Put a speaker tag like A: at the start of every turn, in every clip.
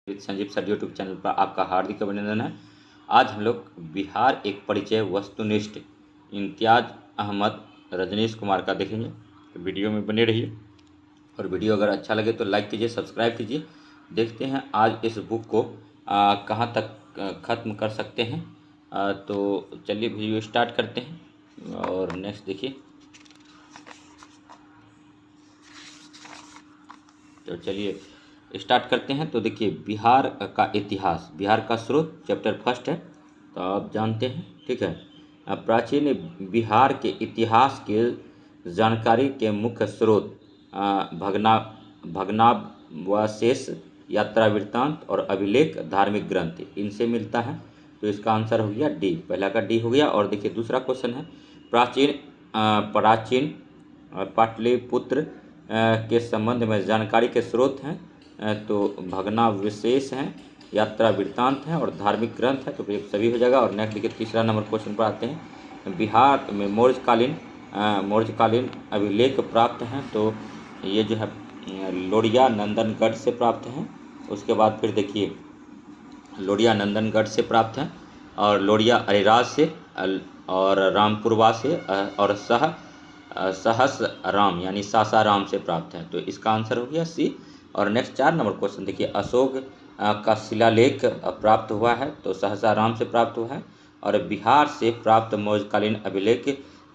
A: With Sanjeev sir YouTube channel पर आपका हार्दिक अभिनंदन है। आज हम लोग बिहार एक परिचय वस्तुनिष्ठ इम्तियाज़ अहमद रजनीश कुमार का देखेंगे। तो वीडियो में बने रहिए और वीडियो अगर अच्छा लगे तो लाइक कीजिए, सब्सक्राइब कीजिए। देखते हैं आज इस बुक को कहाँ तक ख़त्म कर सकते हैं। तो चलिए वीडियो स्टार्ट करते हैं और नेक्स्ट देखिए। तो चलिए स्टार्ट करते हैं। तो देखिए बिहार का इतिहास, बिहार का स्रोत चैप्टर फर्स्ट है, तो आप जानते हैं, ठीक है। प्राचीन बिहार के इतिहास के जानकारी के मुख्य स्रोत भग्नावशेष, यात्रा वृत्तांत और अभिलेख, धार्मिक ग्रंथ, इनसे मिलता है। तो इसका आंसर हो गया डी, पहला का डी हो गया। और देखिए दूसरा क्वेश्चन है प्राचीन पाटलिपुत्र के संबंध में जानकारी के स्रोत हैं। तो भग्नावशेष हैं, यात्रा वृत्तांत हैं और धार्मिक ग्रंथ है। तो ये सभी हो जाएगा। और नेक्स्ट देखिए तीसरा नंबर क्वेश्चन पर आते हैं। बिहार में मौर्यकालीन अभिलेख प्राप्त हैं। तो ये जो है लोरिया नंदनगढ़ से प्राप्त हैं। उसके बाद फिर देखिए लोरिया नंदनगढ़ से प्राप्त हैं और लोरिया अरेराज से और रामपुरवा से और सहसराम यानी सासाराम से प्राप्त है। तो इसका आंसर हो गया सी। और नेक्स्ट 4 नंबर क्वेश्चन देखिए अशोक का शिलालेख प्राप्त हुआ है। तो सहसाराम से प्राप्त हुआ है। और बिहार से प्राप्त मौर्यकालीन अभिलेख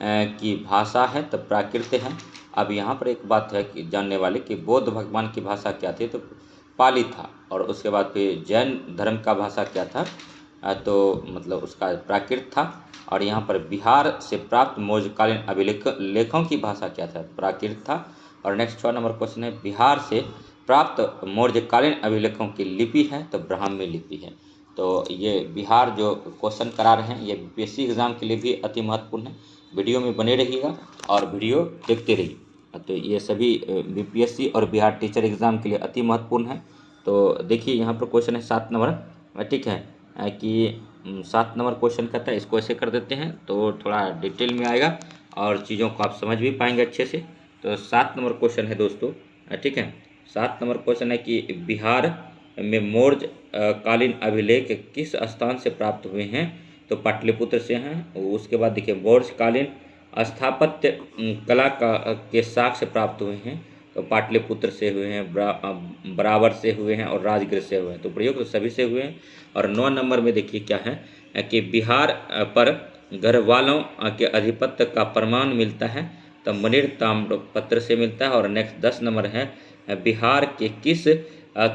A: की भाषा है तो प्राकृत है। अब यहाँ पर एक बात है कि जानने वाले कि बौद्ध भगवान की भाषा क्या थी, तो पाली था। और उसके बाद फिर जैन धर्म का भाषा क्या था, तो मतलब उसका प्राकृत था। और यहाँ पर बिहार से प्राप्त मौर्यकालीन अभिलेखों की भाषा क्या था, प्राकृत था। और नेक्स्ट 6 नंबर क्वेश्चन है बिहार से प्राप्त मौर्यकालीन अभिलेखों की लिपि है तो ब्राह्मी लिपि है। तो ये बिहार जो क्वेश्चन करा रहे हैं ये बीपीएससी एग्ज़ाम के लिए भी अति महत्वपूर्ण है। वीडियो में बने रहिएगा और वीडियो देखते रहिए। तो ये सभी बीपीएससी और बिहार टीचर एग्ज़ाम के लिए अति महत्वपूर्ण है। तो देखिए यहाँ पर क्वेश्चन है 7 नंबर, ठीक है, कि 7 नंबर क्वेश्चन कहता है, इसको ऐसे कर देते हैं तो थोड़ा डिटेल में आएगा और चीज़ों को आप समझ भी पाएंगे अच्छे से। तो 7 नंबर क्वेश्चन है दोस्तों, ठीक है। 7 नंबर क्वेश्चन है कि बिहार में मौर्य कालीन अभिलेख किस स्थान से प्राप्त हुए हैं, तो पाटलिपुत्र से हैं। उसके बाद देखिए मौर्य कालीन स्थापत्य कला के साक्ष्य प्राप्त हुए हैं, तो पाटलिपुत्र से हुए हैं, बराबर से हुए हैं और राजगृह से हुए हैं। तो प्रयोग तो सभी से हुए हैं। और 9 नंबर में देखिए क्या है कि बिहार पर घर वालों के अधिपत्य का प्रमाण मिलता है, तो मणिर ताम्रपत्र से मिलता है। और नेक्स्ट 10 नंबर है बिहार के किस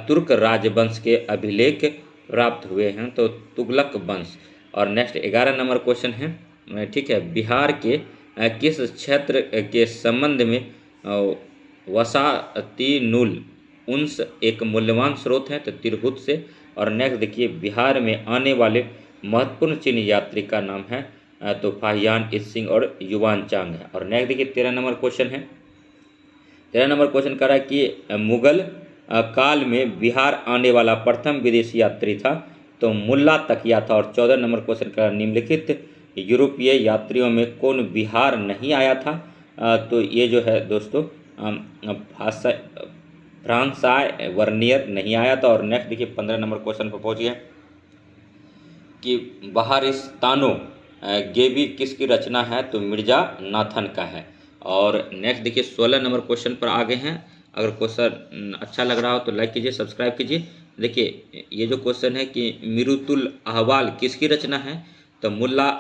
A: तुर्क राजवंश के अभिलेख प्राप्त हुए हैं, तो तुगलक वंश। और नेक्स्ट 11 नंबर क्वेश्चन है, ठीक है, बिहार के किस क्षेत्र के संबंध में वसातीनुल उन्स एक मूल्यवान स्रोत है, तो तिरहुत से। और नेक्स्ट देखिए बिहार में आने वाले महत्वपूर्ण चीनी यात्री का नाम है, तो फाहियान ईत्सिंग और युवानचांग है। और नेक्स्ट देखिए 13 नंबर क्वेश्चन है। 13 नंबर क्वेश्चन कर रहा है कि मुगल काल में बिहार आने वाला प्रथम विदेशी यात्री था, तो मुल्ला तकिया था। और 14 नंबर क्वेश्चन कर निम्नलिखित यूरोपीय यात्रियों में कौन बिहार नहीं आया था, तो ये जो है दोस्तों फ्रांसाय वर्नियर नहीं आया था। और नेक्स्ट देखिए 15 नंबर क्वेश्चन पर पहुँचिए कि बहारिस्तानो गेबी किसकी रचना है, तो मिर्जा नाथन का है। और नेक्स्ट देखिए 16 नंबर क्वेश्चन पर आ गए हैं। अगर क्वेश्चन अच्छा लग रहा हो तो लाइक कीजिए, सब्सक्राइब कीजिए। देखिए ये जो क्वेश्चन है कि मिरुतुल अहवाल किसकी रचना है, तो मुल्ला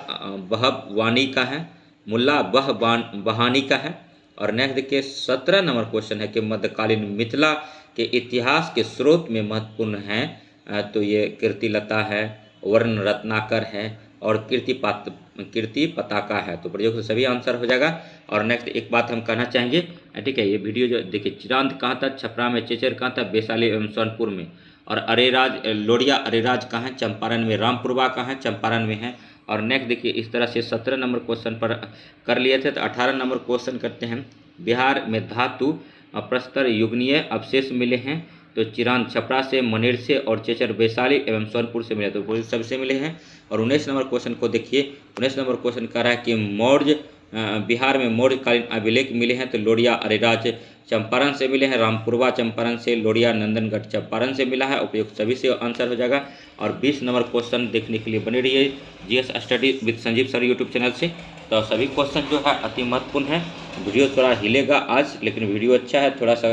A: बहवानी का है, मुल्ला बहानी का है। और नेक्स्ट देखिए 17 नंबर क्वेश्चन है कि मध्यकालीन मिथिला के इतिहास के स्रोत में महत्वपूर्ण हैं, तो ये कीर्तिलता है, वर्ण रत्नाकर है और कीर्ति पताका है। तो प्रयोग से सभी आंसर हो जाएगा। और नेक्स्ट एक बात हम कहना चाहेंगे, ठीक है, ये वीडियो जो देखिए चिरांद कहाँ था, छपरा में, चेचर कहाँ था, वैशाली एवं सोनपुर में। और अरेराज लोरिया अरेराज कहाँ है, चंपारण में। रामपुरवा कहाँ है, चंपारण में है। और नेक्स्ट देखिए इस तरह से 17 नंबर क्वेश्चन पर कर लिए थे। तो 18 नंबर क्वेश्चन करते हैं। बिहार में धातु प्रस्तर युगनीय अवशेष मिले हैं, तो चिरांद छपरा से, मनेर से और चेचर वैशाली एवं सोनपुर से मिले, तो सबसे मिले हैं। और 19 नंबर क्वेश्चन को देखिए। 19 नंबर क्वेश्चन कह रहा है कि बिहार में मौर्यकालीन अभिलेख मिले हैं, तो लोरिया अरेराज चंपारण से मिले हैं, रामपुरवा चंपारण से, लोरिया नंदनगढ़ चंपारण से मिला है। उपयुक्त सभी से आंसर हो जाएगा। और 20 नंबर क्वेश्चन देखने के लिए बने रहिए GS study with Sanjeev sir YouTube channel से। तो सभी क्वेश्चन जो है अति महत्वपूर्ण है। वीडियो थोड़ा हिलेगा आज, लेकिन वीडियो अच्छा है, थोड़ा सा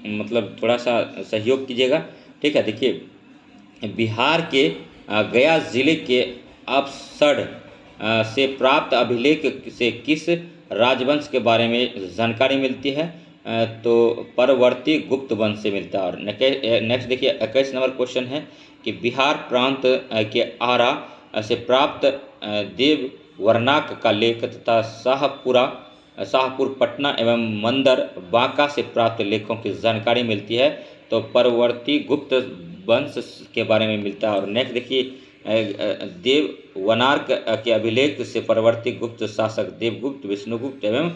A: मतलब थोड़ा सा सहयोग कीजिएगा, ठीक है। देखिए, बिहार के गया जिले के अवसर से प्राप्त अभिलेख से किस राजवंश के बारे में जानकारी मिलती है? तो परवर्ती गुप्त वंश से मिलता है। और नेक्स्ट देखिए 21 नंबर क्वेश्चन है कि बिहार प्रांत के आरा से प्राप्त देव वर्नाक का लेख तथा शाहपुर पटना एवं मंदर बांका से प्राप्त लेखों की जानकारी मिलती है। तो परवर्ती गुप्त वंश के बारे में मिलता है। और नेक्स्ट देखिए, देव वनार्क के अभिलेख से परवर्ती गुप्त शासक देवगुप्त, विष्णुगुप्त एवं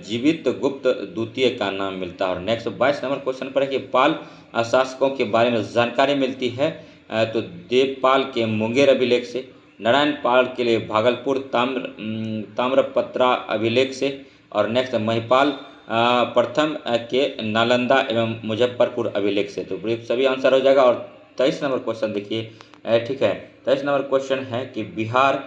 A: जीवित गुप्त द्वितीय का नाम मिलता है। और नेक्स्ट 22 नंबर क्वेश्चन पर है कि पाल शासकों के बारे में जानकारी मिलती है। तो देवपाल के मुंगेर अभिलेख से, नारायण पाल के लिए भागलपुर ताम्रपत्रा अभिलेख से। और नेक्स्ट महिपाल प्रथम के नालंदा एवं मुजफ्फरपुर अभिलेख से। तो सभी आंसर हो जाएगा। और 23 नंबर क्वेश्चन देखिए, ठीक है। 23 नंबर क्वेश्चन है कि बिहार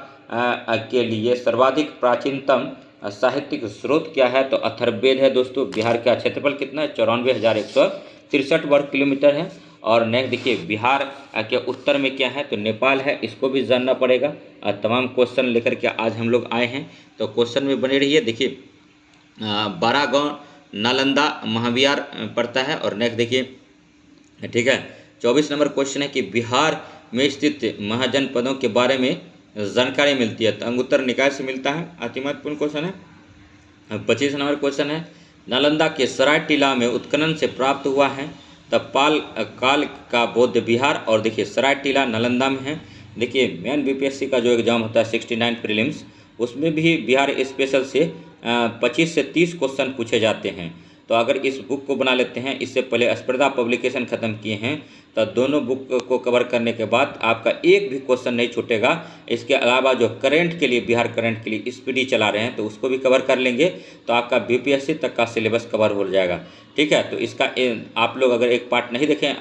A: के लिए सर्वाधिक प्राचीनतम साहित्यिक स्रोत क्या है? तो अथर्ववेद है दोस्तों। बिहार का क्षेत्रफल कितना है? 94,163 वर्ग किलोमीटर है। और नेक्स्ट देखिए, बिहार के उत्तर में क्या है? तो नेपाल है, इसको भी जानना पड़ेगा। तमाम क्वेश्चन लेकर के आज हम लोग आए हैं, तो क्वेश्चन में बने रहिए। देखिए, बारागांव नालंदा महाविहार पड़ता है। और नेक्स्ट देखिए, ठीक है, 24 नंबर क्वेश्चन है कि बिहार में स्थित महाजनपदों के बारे में जानकारी मिलती है। तो अंगुत्तर निकाय से मिलता है, अति महत्वपूर्ण क्वेश्चन है। 25 नंबर क्वेश्चन है, नालंदा के सराय टीला में उत्खनन से प्राप्त हुआ है। तब पाल काल का बौद्ध विहार। और देखिए, सराय टीला नालंदा में है। देखिए, मेन बीपीएससी का जो एग्जाम होता है 69 प्रीलिम्स, उसमें भी बिहार स्पेशल से 25 से 30 क्वेश्चन पूछे जाते हैं। तो अगर इस बुक को बना लेते हैं, इससे पहले स्पर्धा पब्लिकेशन ख़त्म किए हैं, तो दोनों बुक को कवर करने के बाद आपका एक भी क्वेश्चन नहीं छूटेगा। इसके अलावा जो करंट के लिए, बिहार करंट के लिए स्पीडी चला रहे हैं, तो उसको भी कवर कर लेंगे, तो आपका बीपीएससी तक का सिलेबस कवर हो जाएगा, ठीक है। तो इसका आप लोग अगर एक पार्ट नहीं देखें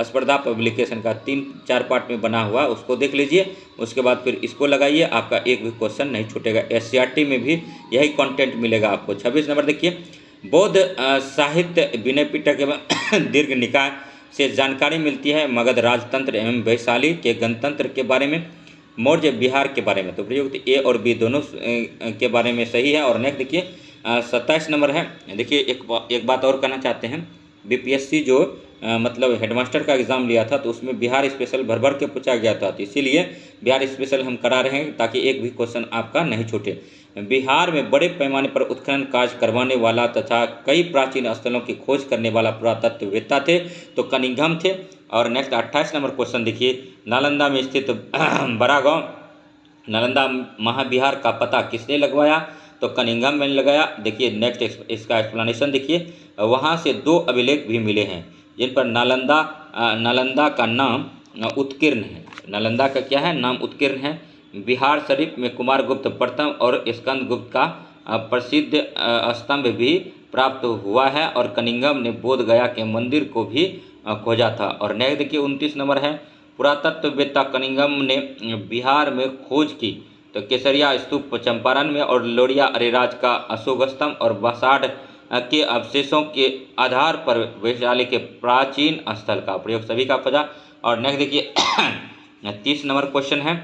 A: स्पर्धा पब्लिकेशन का 3-4 पार्ट में बना हुआ, उसको देख लीजिए। उसके बाद फिर इसको लगाइए, आपका एक भी क्वेश्चन नहीं छूटेगा। एससीईआरटी में भी यही कंटेंट मिलेगा आपको। 26 नंबर देखिए, बौद्ध साहित्य विनय पिटक एवं दीर्घ निकाय से जानकारी मिलती है। मगध राजतंत्र एवं वैशाली के गणतंत्र के बारे में, मौर्य बिहार के बारे में। तो प्रयुक्त ए और बी दोनों के बारे में सही है। और नेक्स्ट देखिए, 27 नंबर है। देखिए, एक बात और कहना चाहते हैं, बीपीएससी जो मतलब हेडमास्टर का एग्ज़ाम लिया था, तो उसमें बिहार स्पेशल भर भर के पूछा गया था। तो इसीलिए बिहार स्पेशल हम करा रहे हैं, ताकि एक भी क्वेश्चन आपका नहीं छूटे। बिहार में बड़े पैमाने पर उत्खनन कार्य करवाने वाला तथा कई प्राचीन स्थलों की खोज करने वाला पुरातत्ववेत्ता थे, तो कनिंघम थे। और नेक्स्ट 28 नंबर क्वेश्चन देखिए, नालंदा में स्थित बरागांव नालंदा महाविहार का पता किसने लगवाया? तो कनिंघम में लगाया। देखिए, नेक्स्ट इसका एक्सप्लेनेशन देखिए, वहाँ से 2 अभिलेख भी मिले हैं, जिन पर नालंदा का नाम उत्कीर्ण है। नालंदा का क्या है? नाम उत्कीर्ण है। बिहार शरीफ में कुमारगुप्त प्रथम और स्कंदगुप्त का प्रसिद्ध स्तंभ भी प्राप्त हुआ है। और कनिंघम ने बोध गया के मंदिर को भी खोजा था। और नेक्स्ट देखिए, 29 नंबर है, पुरातत्ववेत्ता कनिंघम ने बिहार में खोज की। तो केसरिया स्तूप चंपारण में, और लोरिया अरेराज का अशोक स्तंभ और बसाड़ के अवशेषों के आधार पर वैशाली के प्राचीन स्थल का प्रयोग सभी का खोजा। और नेक्स्ट देखिए 30 नंबर क्वेश्चन है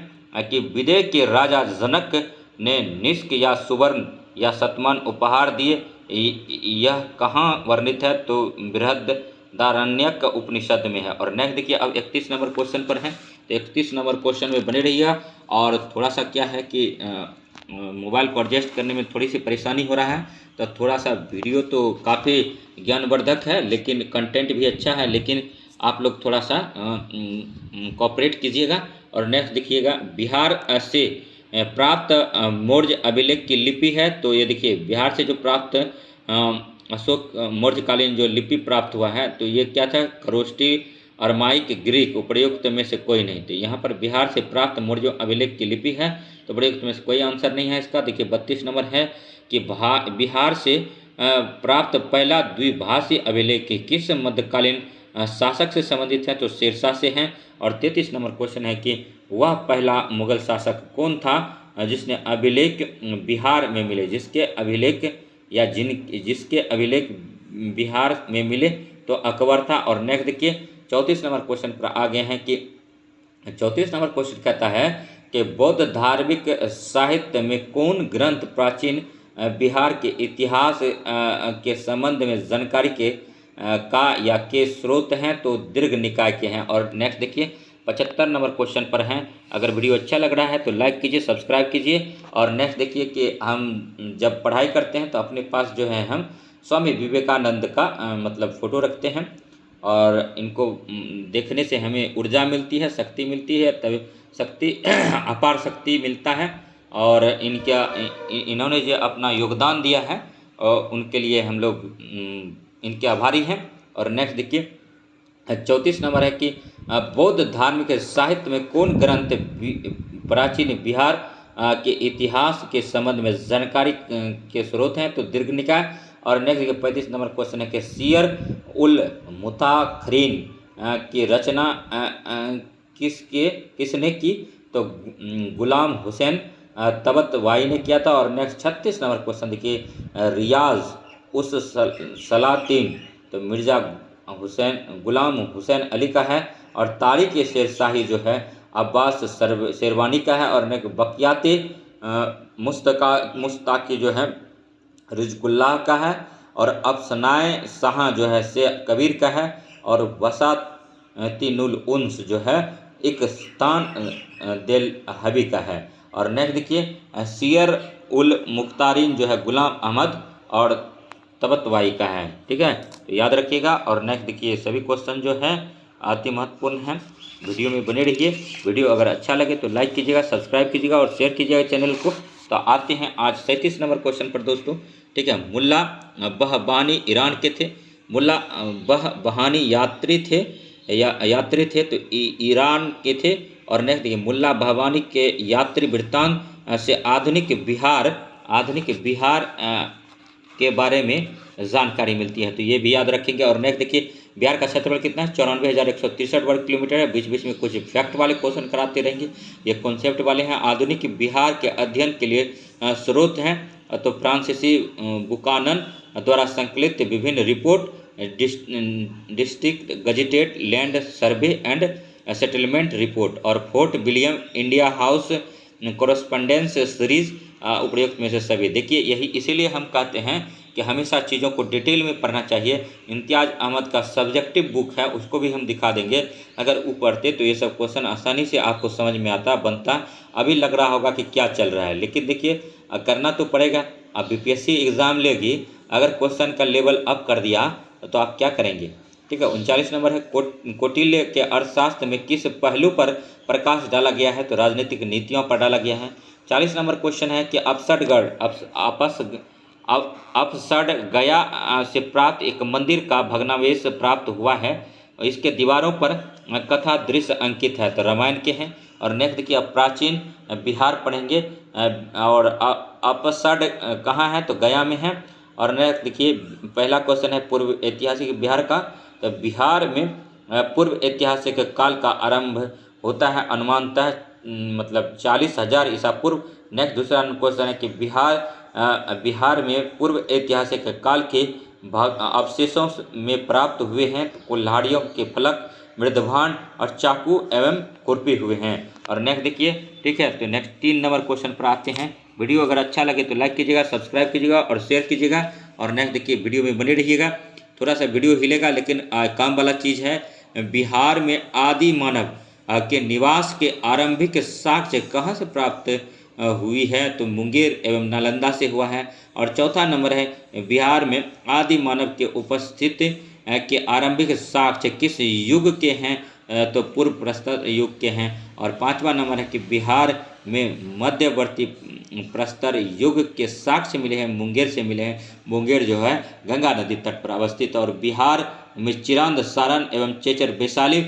A: कि विदेह के राजा जनक ने निष्क या सुवर्ण या शतमान उपहार दिए, यह कहाँ वर्णित है? तो बृहदारण्यक उपनिषद में है। और नेक्स्ट देखिए, अब 31 नंबर क्वेश्चन पर है। तो 31 नंबर क्वेश्चन में बने रहिएगा। और थोड़ा सा क्या है कि मोबाइल को एडजस्ट करने में थोड़ी सी परेशानी हो रहा है, तो थोड़ा सा वीडियो तो काफ़ी ज्ञानवर्धक है, लेकिन कंटेंट भी अच्छा है, लेकिन आप लोग थोड़ा सा कोऑपरेट कीजिएगा। और नेक्स्ट देखिएगा, बिहार से प्राप्त मौर्य अभिलेख की लिपि है। तो ये देखिए, बिहार से जो प्राप्त अशोक मौर्यकालीन जो लिपि प्राप्त हुआ है, तो ये क्या था? Kharosthi, Aramaic, Greek. उपयुक्त में से कोई नहीं थे। यहाँ पर बिहार से प्राप्त मौर्य अभिलेख की लिपि है, तो उपयुक्त में से कोई आंसर नहीं है इसका। देखिए, 32 नंबर है कि बिहार से प्राप्त पहला द्विभाषी अभिलेख किस मध्यकालीन शासक से संबंधित है? तो शेरशाह से हैं। और 33 नंबर क्वेश्चन है कि वह पहला मुगल शासक कौन था जिसने अभिलेख बिहार में मिले, जिसके अभिलेख या जिसके अभिलेख बिहार में मिले? तो अकबर था। और नेक्स्ट देखिए 34 नंबर क्वेश्चन पर आ गए हैं कि 34 नंबर क्वेश्चन कहता है कि बौद्ध धार्मिक साहित्य में कौन ग्रंथ प्राचीन बिहार के इतिहास के संबंध में जानकारी का या के स्रोत हैं? तो दीर्घ निकाय के हैं। और नेक्स्ट देखिए 75 नंबर क्वेश्चन पर हैं। अगर वीडियो अच्छा लग रहा है तो लाइक कीजिए, सब्सक्राइब कीजिए। और नेक्स्ट देखिए कि हम जब पढ़ाई करते हैं तो अपने पास जो है हम स्वामी विवेकानंद का मतलब फ़ोटो रखते हैं और इनको देखने से हमें ऊर्जा मिलती है, शक्ति मिलती है, तभी शक्ति अपार शक्ति मिलता है। और इन्होंने जो अपना योगदान दिया है और उनके लिए हम लोग इनके आभारी हैं। और नेक्स्ट देखिए 34 नंबर है कि बौद्ध धार्मिक साहित्य में कौन ग्रंथ प्राचीन बिहार के इतिहास के संबंध में जानकारी के स्रोत हैं? तो दीर्घ निकाय। और नेक्स्ट देखिए 35 नंबर क्वेश्चन है कि सियर उल मुताखरीन की रचना किसने की? तो गुलाम हुसैन तबतबाई ने किया था। और नेक्स्ट 36 नंबर क्वेश्चन देखिए रियाज उस सलातीन तो मिर्ज़ा गुलाम हुसैन अली का है। और तारीख शेरशाही जो है अब्बास शेरवानी का है। और नेक्स्ट बकियाते मुस्ताकी जो है रिजकुल्लाह का है। और अफसनाए शाह जो है से कबीर का है। और वसातिनुल उन्स जो है इकस्तान दिल हबी का है। और नेक्स्ट देखिए सियर उल मुख्तारीन जो है गुलाम अहमद और तबतबाई का है। ठीक है, तो याद रखिएगा। और नेक्स्ट देखिए सभी क्वेश्चन जो है अति महत्वपूर्ण हैं। वीडियो में बने रहिए। वीडियो अगर अच्छा लगे तो लाइक कीजिएगा, सब्सक्राइब कीजिएगा और शेयर कीजिएगा चैनल को। तो आते हैं आज 37 नंबर क्वेश्चन पर दोस्तों। ठीक है, मुल्ला बहबानी ईरान के थे। मुल्ला बहबानी यात्री थे तो ईरान के थे। और नेक्स्ट देखिए मुल्ला बहबानी के यात्री वृत्तांत से आधुनिक बिहार के बारे में जानकारी मिलती है, तो ये भी याद रखेंगे। और नेक्स्ट देखिए बिहार का क्षेत्रफल कितना है? 94,163 वर्ग किलोमीटर है। बीच बीच में कुछ फैक्ट वाले क्वेश्चन कराते रहेंगे, ये कॉन्सेप्ट वाले हैं। आधुनिक बिहार के अध्ययन के लिए स्रोत हैं तो फ्रांसीसी बुकानन द्वारा संकलित विभिन्न report, district gazetted land survey and settlement report और Fort William India House correspondence series उपयुक्त में से सभी। देखिए यही इसीलिए हम कहते हैं कि हमेशा चीज़ों को डिटेल में पढ़ना चाहिए। इम्तियाज़ अहमद का सब्जेक्टिव बुक है, उसको भी हम दिखा देंगे। अगर वो पढ़ते तो ये सब क्वेश्चन आसानी से आपको समझ में बनता। अभी लग रहा होगा कि क्या चल रहा है, लेकिन देखिए करना तो पड़ेगा। अब बीपीएससी एग्ज़ाम लेगी, अगर क्वेश्चन का लेवल अप कर दिया तो आप क्या करेंगे? ठीक है, 39 नंबर है कौटिल्य के अर्थशास्त्र में किस पहलू पर प्रकाश डाला गया है? तो राजनीतिक नीतियों पर डाला गया है। 40 नंबर क्वेश्चन है कि अफसड गया से प्राप्त एक मंदिर का भग्नावशेष प्राप्त हुआ है, इसके दीवारों पर कथा दृश्य अंकित है, तो रामायण के हैं। और नेक्स्ट देखिए अब प्राचीन बिहार पढ़ेंगे। और अफसड कहाँ है? तो गया में है। और नेक्स्ट देखिए पहला क्वेश्चन है पूर्व ऐतिहासिक बिहार का, तो बिहार में पूर्व ऐतिहासिक काल का आरंभ होता है अनुमानतः मतलब 40,000 ईसा पूर्व। नेक्स्ट दूसरा क्वेश्चन है कि बिहार में पूर्व ऐतिहासिक काल के अवशेषों में प्राप्त हुए हैं तो कुल्हाड़ियों के फलक, मृदभांड और चाकू एवं खुरपी हुए हैं। और नेक्स्ट देखिए, ठीक है, तो नेक्स्ट 3 नंबर क्वेश्चन पर आते हैं। वीडियो अगर अच्छा लगे तो लाइक कीजिएगा, सब्सक्राइब कीजिएगा और शेयर कीजिएगा। और नेक्स्ट देखिए वीडियो में बने रहिएगा। थोड़ा सा वीडियो हिलेगा लेकिन काम वाला चीज़ है। बिहार में आदि मानव के निवास के आरंभिक साक्ष्य कहाँ से प्राप्त हुई है? तो मुंगेर एवं नालंदा से हुआ है। और चौथा नंबर है बिहार में आदि मानव के उपस्थिति के आरंभिक साक्ष्य किस युग के हैं? तो पूर्व प्रस्तर युग के हैं। और पांचवा नंबर है कि बिहार में मध्यवर्ती प्रस्तर युग के साक्ष्य मिले हैं, मुंगेर से मिले हैं। मुंगेर जो है गंगा नदी तट पर अवस्थित। और बिहार में चिरांद, सारण एवं चेचर वैशाली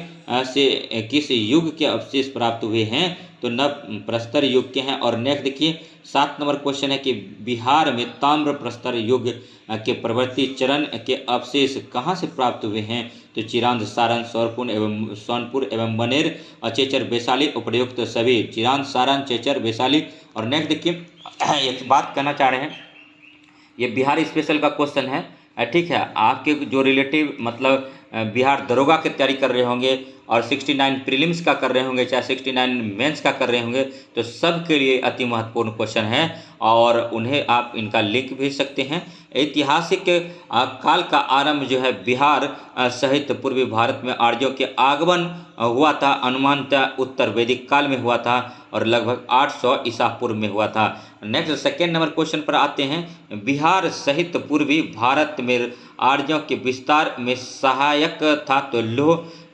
A: से किस युग के अवशेष प्राप्त हुए हैं? तो नव प्रस्तर युग के हैं। और नेक्स्ट देखिए 7 नंबर क्वेश्चन है कि बिहार में ताम्र प्रस्तर युग के प्रवृत्ति चरण के अवशेष कहाँ से प्राप्त हुए हैं? तो चिरांद, सारण, सोनपुर एवं मनेर, चेचर, वैशाली उपयुक्त सभी। चिरांद, सारण, चेचर, वैशाली। और नेक्स्ट देखिए एक बात कहना चाह रहे हैं, ये बिहार स्पेशल का क्वेश्चन है, ठीक है। आपके जो रिलेटिव मतलब बिहार दरोगा की तैयारी कर रहे होंगे और 69 प्रीलिम्स का कर रहे होंगे, चाहे 69 मेंस का कर रहे होंगे, तो सब के लिए अति महत्वपूर्ण क्वेश्चन है और उन्हें आप इनका लिंक भेज सकते हैं। ऐतिहासिक काल का आरंभ जो है बिहार सहित पूर्वी भारत में आर्यों के आगमन हुआ था, अनुमानतः उत्तर वैदिक काल में हुआ था और लगभग 800 ईसा पूर्व में हुआ था। नेक्स्ट सेकेंड नंबर क्वेश्चन पर आते हैं। बिहार सहित पूर्वी भारत में आर्यों के विस्तार में सहायक था तो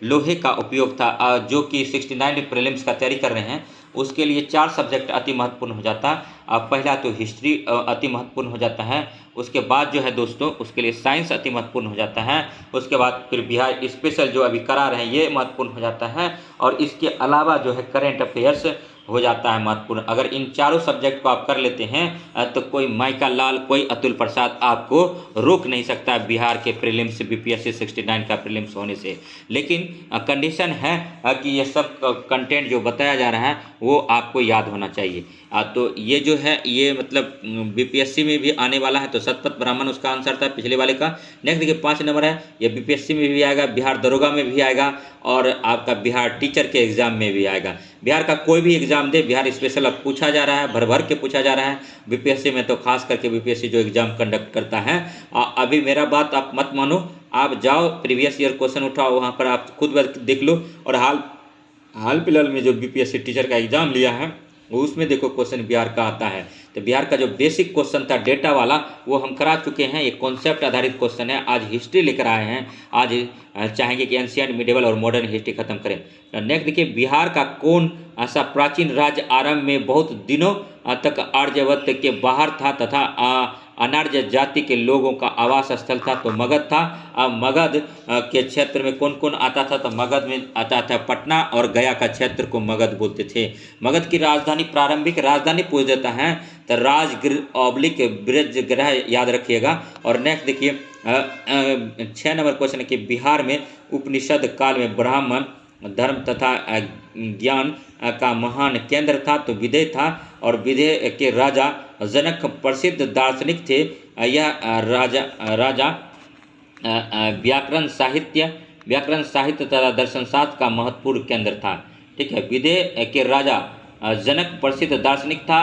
A: लोहे का उपयोग था, जो कि 69 प्रीलिम्स का तैयारी कर रहे हैं उसके लिए 4 सब्जेक्ट अति महत्वपूर्ण हो जाता है। पहला तो हिस्ट्री अति महत्वपूर्ण हो जाता है, उसके बाद जो है दोस्तों उसके लिए साइंस अति महत्वपूर्ण हो जाता है, उसके बाद फिर बिहार स्पेशल जो अभी करा रहे हैं ये महत्वपूर्ण हो जाता है और इसके अलावा जो है करेंट अफेयर्स हो जाता है महत्वपूर्ण। अगर इन चारों सब्जेक्ट को आप कर लेते हैं तो कोई माइका लाल, कोई अतुल प्रसाद आपको रोक नहीं सकता बिहार के प्रीलिम्स बीपीएससी 69 का प्रीलिम्स होने से। लेकिन कंडीशन है कि ये सब कंटेंट जो बताया जा रहा है वो आपको याद होना चाहिए। तो ये जो है ये मतलब बीपीएससी में भी आने वाला है, तो शतपथ ब्राह्मण उसका आंसर था पिछले वाले का। नेक्स्ट देखिए 5 नंबर है, ये बीपीएससी में भी आएगा, बिहार दरोगा में भी आएगा और आपका बिहार टीचर के एग्जाम में भी आएगा। बिहार का कोई भी एग्जाम दे, बिहार स्पेशल अब पूछा जा रहा है, भर भर के पूछा जा रहा है। बीपीएससी में तो खास करके बीपीएससी जो एग्जाम कंडक्ट करता है, अभी मेरा बात आप मत मानो, आप जाओ प्रीवियस ईयर क्वेश्चन उठाओ, वहाँ पर आप खुद देख लो। और हाल फिलहाल में जो बीपीएससी टीचर का एग्जाम लिया है उसमें देखो क्वेश्चन बिहार का आता है। तो बिहार का जो बेसिक क्वेश्चन था डेटा वाला वो हम करा चुके हैं, ये कॉन्सेप्ट आधारित क्वेश्चन है। आज हिस्ट्री लेकर आए हैं, आज चाहेंगे कि एंशिएंट, मिडिवल और मॉडर्न हिस्ट्री खत्म करें। नेक्स्ट देखिए बिहार का कौन ऐसा प्राचीन राज्य आरंभ में बहुत दिनों तक आर्यवत के बाहर था तथा अनार्य जाति के लोगों का आवास स्थल था? तो मगध था। मगध के क्षेत्र में कौन कौन आता था? तो मगध में आता था पटना और गया का क्षेत्र को मगध बोलते थे। मगध की राजधानी, प्रारंभिक राजधानी पूछ देता है तो राजगृह ऑब्लिक ब्रजगृह याद रखिएगा। और नेक्स्ट देखिए 6 नंबर क्वेश्चन है कि बिहार में उपनिषद काल में ब्राह्मण धर्म तथा ज्ञान का महान केंद्र था? तो विदेह था और विदेह के राजा जनक प्रसिद्ध दार्शनिक थे। यह राजा व्याकरण साहित्य तथा दर्शन शास्त्र का महत्वपूर्ण केंद्र था। ठीक है, विदेह के राजा जनक प्रसिद्ध दार्शनिक था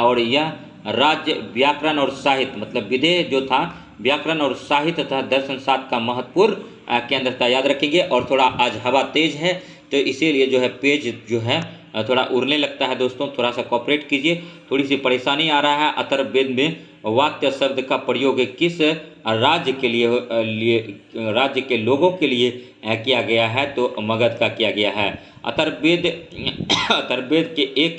A: और यह राज्य व्याकरण और साहित्य मतलब विदेह जो था व्याकरण और साहित्य तथा दर्शन शास्त्र का महत्वपूर्ण केंद्र था, याद रखेंगे। और थोड़ा आज हवा तेज है तो इसीलिए जो है पेज जो है थोड़ा उड़ने लगता है दोस्तों, थोड़ा सा कॉपरेट कीजिए, थोड़ी सी परेशानी आ रहा है। अथर्ववेद में वाक्य शब्द का प्रयोग किस राज्य के लोगों के लिए किया गया है? तो मगध का किया गया है। अथर्ववेद के एक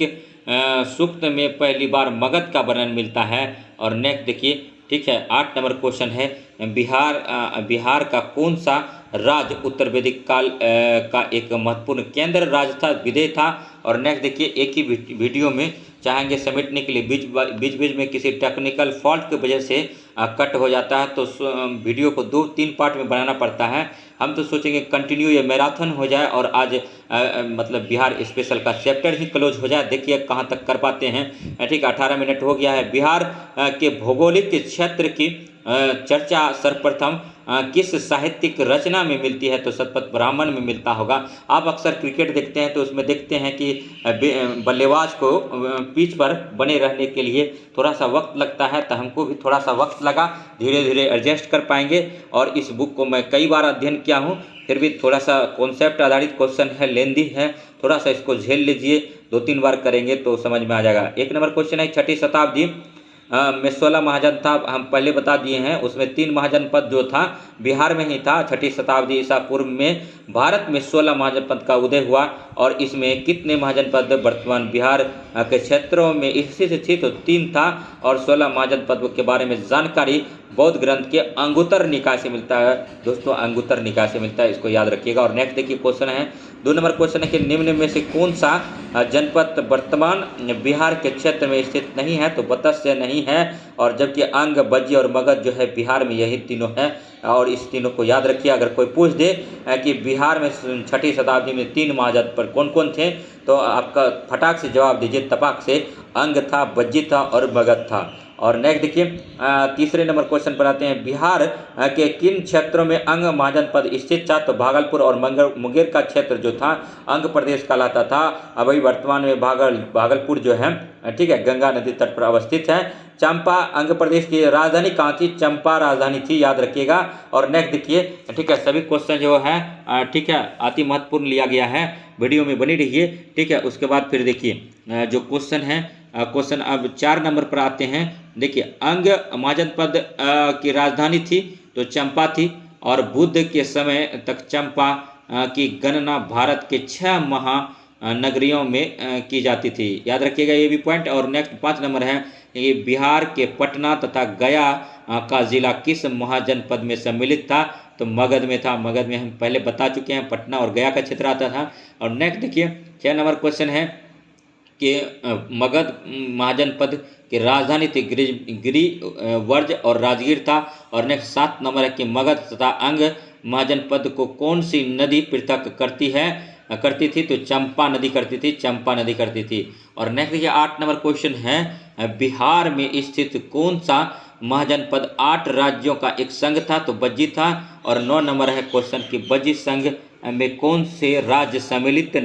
A: सूक्त में पहली बार मगध का वर्णन मिलता है। और नेक्स्ट देखिए, ठीक है, 8 नंबर क्वेश्चन है, बिहार का कौन सा राज्य उत्तर वैदिक काल का एक महत्वपूर्ण केंद्र राज्य था? विदेह था। और नेक्स्ट देखिए, एक ही वीडियो में चाहेंगे समेटने के लिए बीच में किसी टेक्निकल फॉल्ट की वजह से कट हो जाता है तो वीडियो को 2-3 पार्ट में बनाना पड़ता है। हम तो सोचेंगे कंटिन्यू ये मैराथन हो जाए और आज मतलब बिहार स्पेशल का चैप्टर ही क्लोज हो जाए। देखिए कहाँ तक कर पाते हैं। ठीक, 18 मिनट हो गया है। बिहार के भौगोलिक क्षेत्र की चर्चा सर्वप्रथम किस साहित्यिक रचना में मिलती है? तो शतपथ ब्राह्मण में मिलता होगा। आप अक्सर क्रिकेट देखते हैं तो उसमें देखते हैं कि बल्लेबाज को पिच पर बने रहने के लिए थोड़ा सा वक्त लगता है, तो हमको भी थोड़ा सा वक्त लगा, धीरे धीरे एडजस्ट कर पाएंगे। और इस बुक को मैं कई बार अध्ययन किया हूँ, फिर भी थोड़ा सा कॉन्सेप्ट आधारित क्वेश्चन है, लेंदी है, थोड़ा सा इसको झेल लीजिए, 2-3 बार करेंगे तो समझ में आ जाएगा। 1 नंबर क्वेश्चन है, 6ठी शताब्दी में 16 महाजन था, हम पहले बता दिए हैं। उसमें 3 महाजनपद जो था बिहार में ही था। 6ठी शताब्दी ईसा पूर्व में भारत में 16 महाजनपद का उदय हुआ और इसमें कितने महाजनपद वर्तमान बिहार के क्षेत्रों में स्थित थी? तो 3 था। और 16 महाजनपद के बारे में जानकारी बौद्ध ग्रंथ के अंगुत्तर निकाय से मिलता है दोस्तों, अंगुत्तर निकाय से मिलता है, इसको याद रखिएगा। और नेक्स्ट देखिए क्वेश्चन है 2 नंबर क्वेश्चन है कि निम्न में से कौन सा जनपद वर्तमान बिहार के क्षेत्र में स्थित नहीं है, तो मत्स्य नहीं है, और जबकि अंग, बज्जी और मगध जो है बिहार में यही तीनों है, और इस तीनों को याद रखिए। अगर कोई पूछ दे कि बिहार में 6ठी शताब्दी में 3 महाजनपद कौन कौन थे, तो आपका फटाक से जवाब दीजिए, तपाक से, अंग था, बज्जी था और मगध था। और नेक्स्ट देखिए तीसरे नंबर क्वेश्चन पर आते हैं, बिहार के किन क्षेत्रों में अंग महाजनपद स्थित था, तो भागलपुर और मुंगेर का क्षेत्र जो था अंग प्रदेश कहलाता था। अभी वर्तमान में भागलपुर जो है, ठीक है, गंगा नदी तट पर अवस्थित है। चंपा अंग प्रदेश की राजधानी कहाँ थी, चंपा राजधानी थी, याद रखिएगा। और नेक्स्ट देखिए, ठीक है, सभी क्वेश्चन जो है ठीक है अति महत्वपूर्ण लिया गया है, वीडियो में बनी रहिए, ठीक है। उसके बाद फिर देखिए जो क्वेश्चन है, क्वेश्चन अब 4 नंबर पर आते हैं। देखिए अंग महाजनपद की राजधानी थी तो चंपा थी, और बुद्ध के समय तक चंपा की गणना भारत के 6 महानगरियों में की जाती थी, याद रखिएगा ये भी पॉइंट। और नेक्स्ट 5 नंबर है, ये बिहार के पटना तथा गया का जिला किस महाजनपद में सम्मिलित था, तो मगध में था। मगध में हम पहले बता चुके हैं, पटना और गया का क्षेत्र आता था। और नेक्स्ट देखिए 6 नंबर क्वेश्चन है कि मगध महाजनपद की राजधानी थी गिरिवर्ज और राजगीर था। और नेक्स्ट 7 नंबर है कि मगध तथा अंग महाजनपद को कौन सी नदी पृथक करती थी, तो चंपा नदी करती थी, चंपा नदी करती थी। और नेक्स्ट देखिए 8 नंबर क्वेश्चन है, बिहार में स्थित कौन सा महाजनपद 8 राज्यों का एक संघ था, तो बज्जी था। और 9 नंबर है क्वेश्चन कि बज्जी संघ में कौन से राज्य सम्मिलित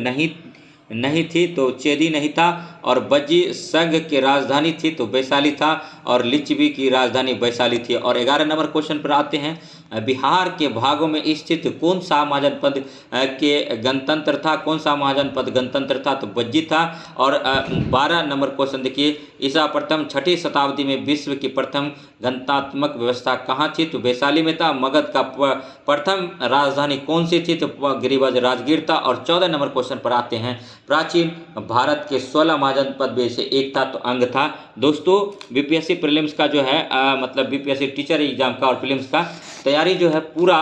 A: नहीं थी, तो चेदी नहीं था। और बज्जी संघ की राजधानी थी तो वैशाली था, और लिच्छवी की राजधानी वैशाली थी। और 11 नंबर क्वेश्चन पर आते हैं, बिहार के भागों में स्थित कौन सा महाजनपद के गणतंत्र था, कौन सा महाजनपद गणतंत्र था, तो बज्जी था। और 12 नंबर क्वेश्चन देखिए, ईसा प्रथम 6ठी शताब्दी में विश्व की प्रथम गणतात्मक व्यवस्था कहाँ थी, तो वैशाली में था। मगध का प्रथम राजधानी कौन सी थी, तो गिरिवर्ज राजगीर था। और 14 नंबर क्वेश्चन पर आते हैं, प्राचीन भारत के 16 महाजनपद में से एक था, तो अंग था। दोस्तों बीपीएससी प्रीलिम्स का जो है मतलब बीपीएससी टीचर एग्जाम का और प्रीलिम्स का तैयारी जो है पूरा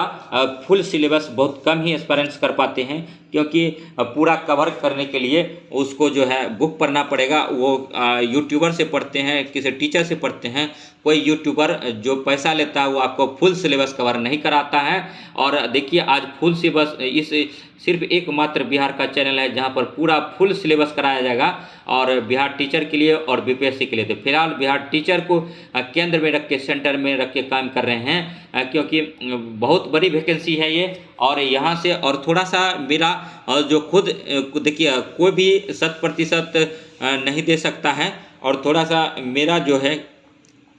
A: फुल सिलेबस बहुत कम ही एस्पायरेंट्स कर पाते हैं, क्योंकि पूरा कवर करने के लिए उसको जो है बुक पढ़ना पड़ेगा। वो यूट्यूबर से पढ़ते हैं, किसी टीचर से पढ़ते हैं। कोई यूट्यूबर जो पैसा लेता है वो आपको फुल सिलेबस कवर नहीं कराता है। और देखिए आज फुल सिलेबस इस सिर्फ एकमात्र बिहार का चैनल है जहां पर पूरा फुल सिलेबस कराया जाएगा, और बिहार टीचर के लिए और बीपीएससी के लिए। तो फिलहाल बिहार टीचर को केंद्र में रख के, सेंटर में रख के काम कर रहे हैं, क्योंकि बहुत बड़ी वैकेंसी है ये। और यहाँ से और थोड़ा सा मेरा जो खुद देखिए कोई भी 100% नहीं दे सकता है, और थोड़ा सा मेरा जो है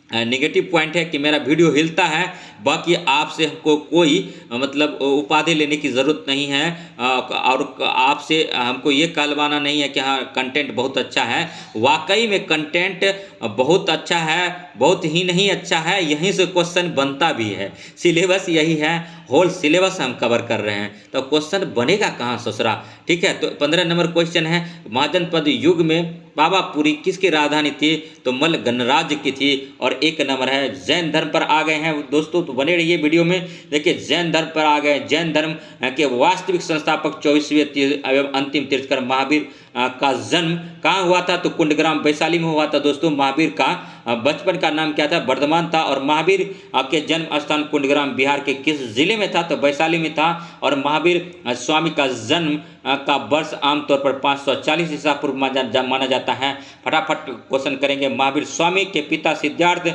A: नेगेटिव पॉइंट है कि मेरा वीडियो हिलता है, बाकी आपसे हमको कोई मतलब उपाधि लेने की ज़रूरत नहीं है, और आपसे हमको ये कहलवाना नहीं है कि हाँ कंटेंट बहुत अच्छा है। वाकई में कंटेंट बहुत अच्छा है, बहुत ही नहीं अच्छा है, यहीं से क्वेश्चन बनता भी है। सिलेबस यही है, होल सिलेबस हम कवर कर रहे हैं, तो क्वेश्चन बनेगा कहाँ ससुरा, ठीक है। तो 15 नंबर क्वेश्चन है, महाजनपद युग में पावापुरी किसकी राजधानी थी, तो मल्ल गणराज्य की थी। और 1 नंबर है, जैन धर्म पर आ गए हैं दोस्तों, तो बने रहिए वीडियो में। देखिए जैन धर्म पर आ गए, जैन धर्म के वास्तविक संस्थापक 24वें एवं अंतिम तीर्थंकर महावीर का जन्म कहाँ हुआ था, तो कुंडग्राम वैशाली में हुआ था। दोस्तों महावीर का बचपन का नाम क्या था, वर्धमान था। और महावीर के जन्म स्थान कुंडग्राम बिहार के किस जिले में था, तो वैशाली में था। और महावीर स्वामी का जन्म का वर्ष आमतौर पर 540 ईसा पूर्व माना जाता है। फटाफट क्वेश्चन करेंगे। महावीर स्वामी के पिता सिद्धार्थ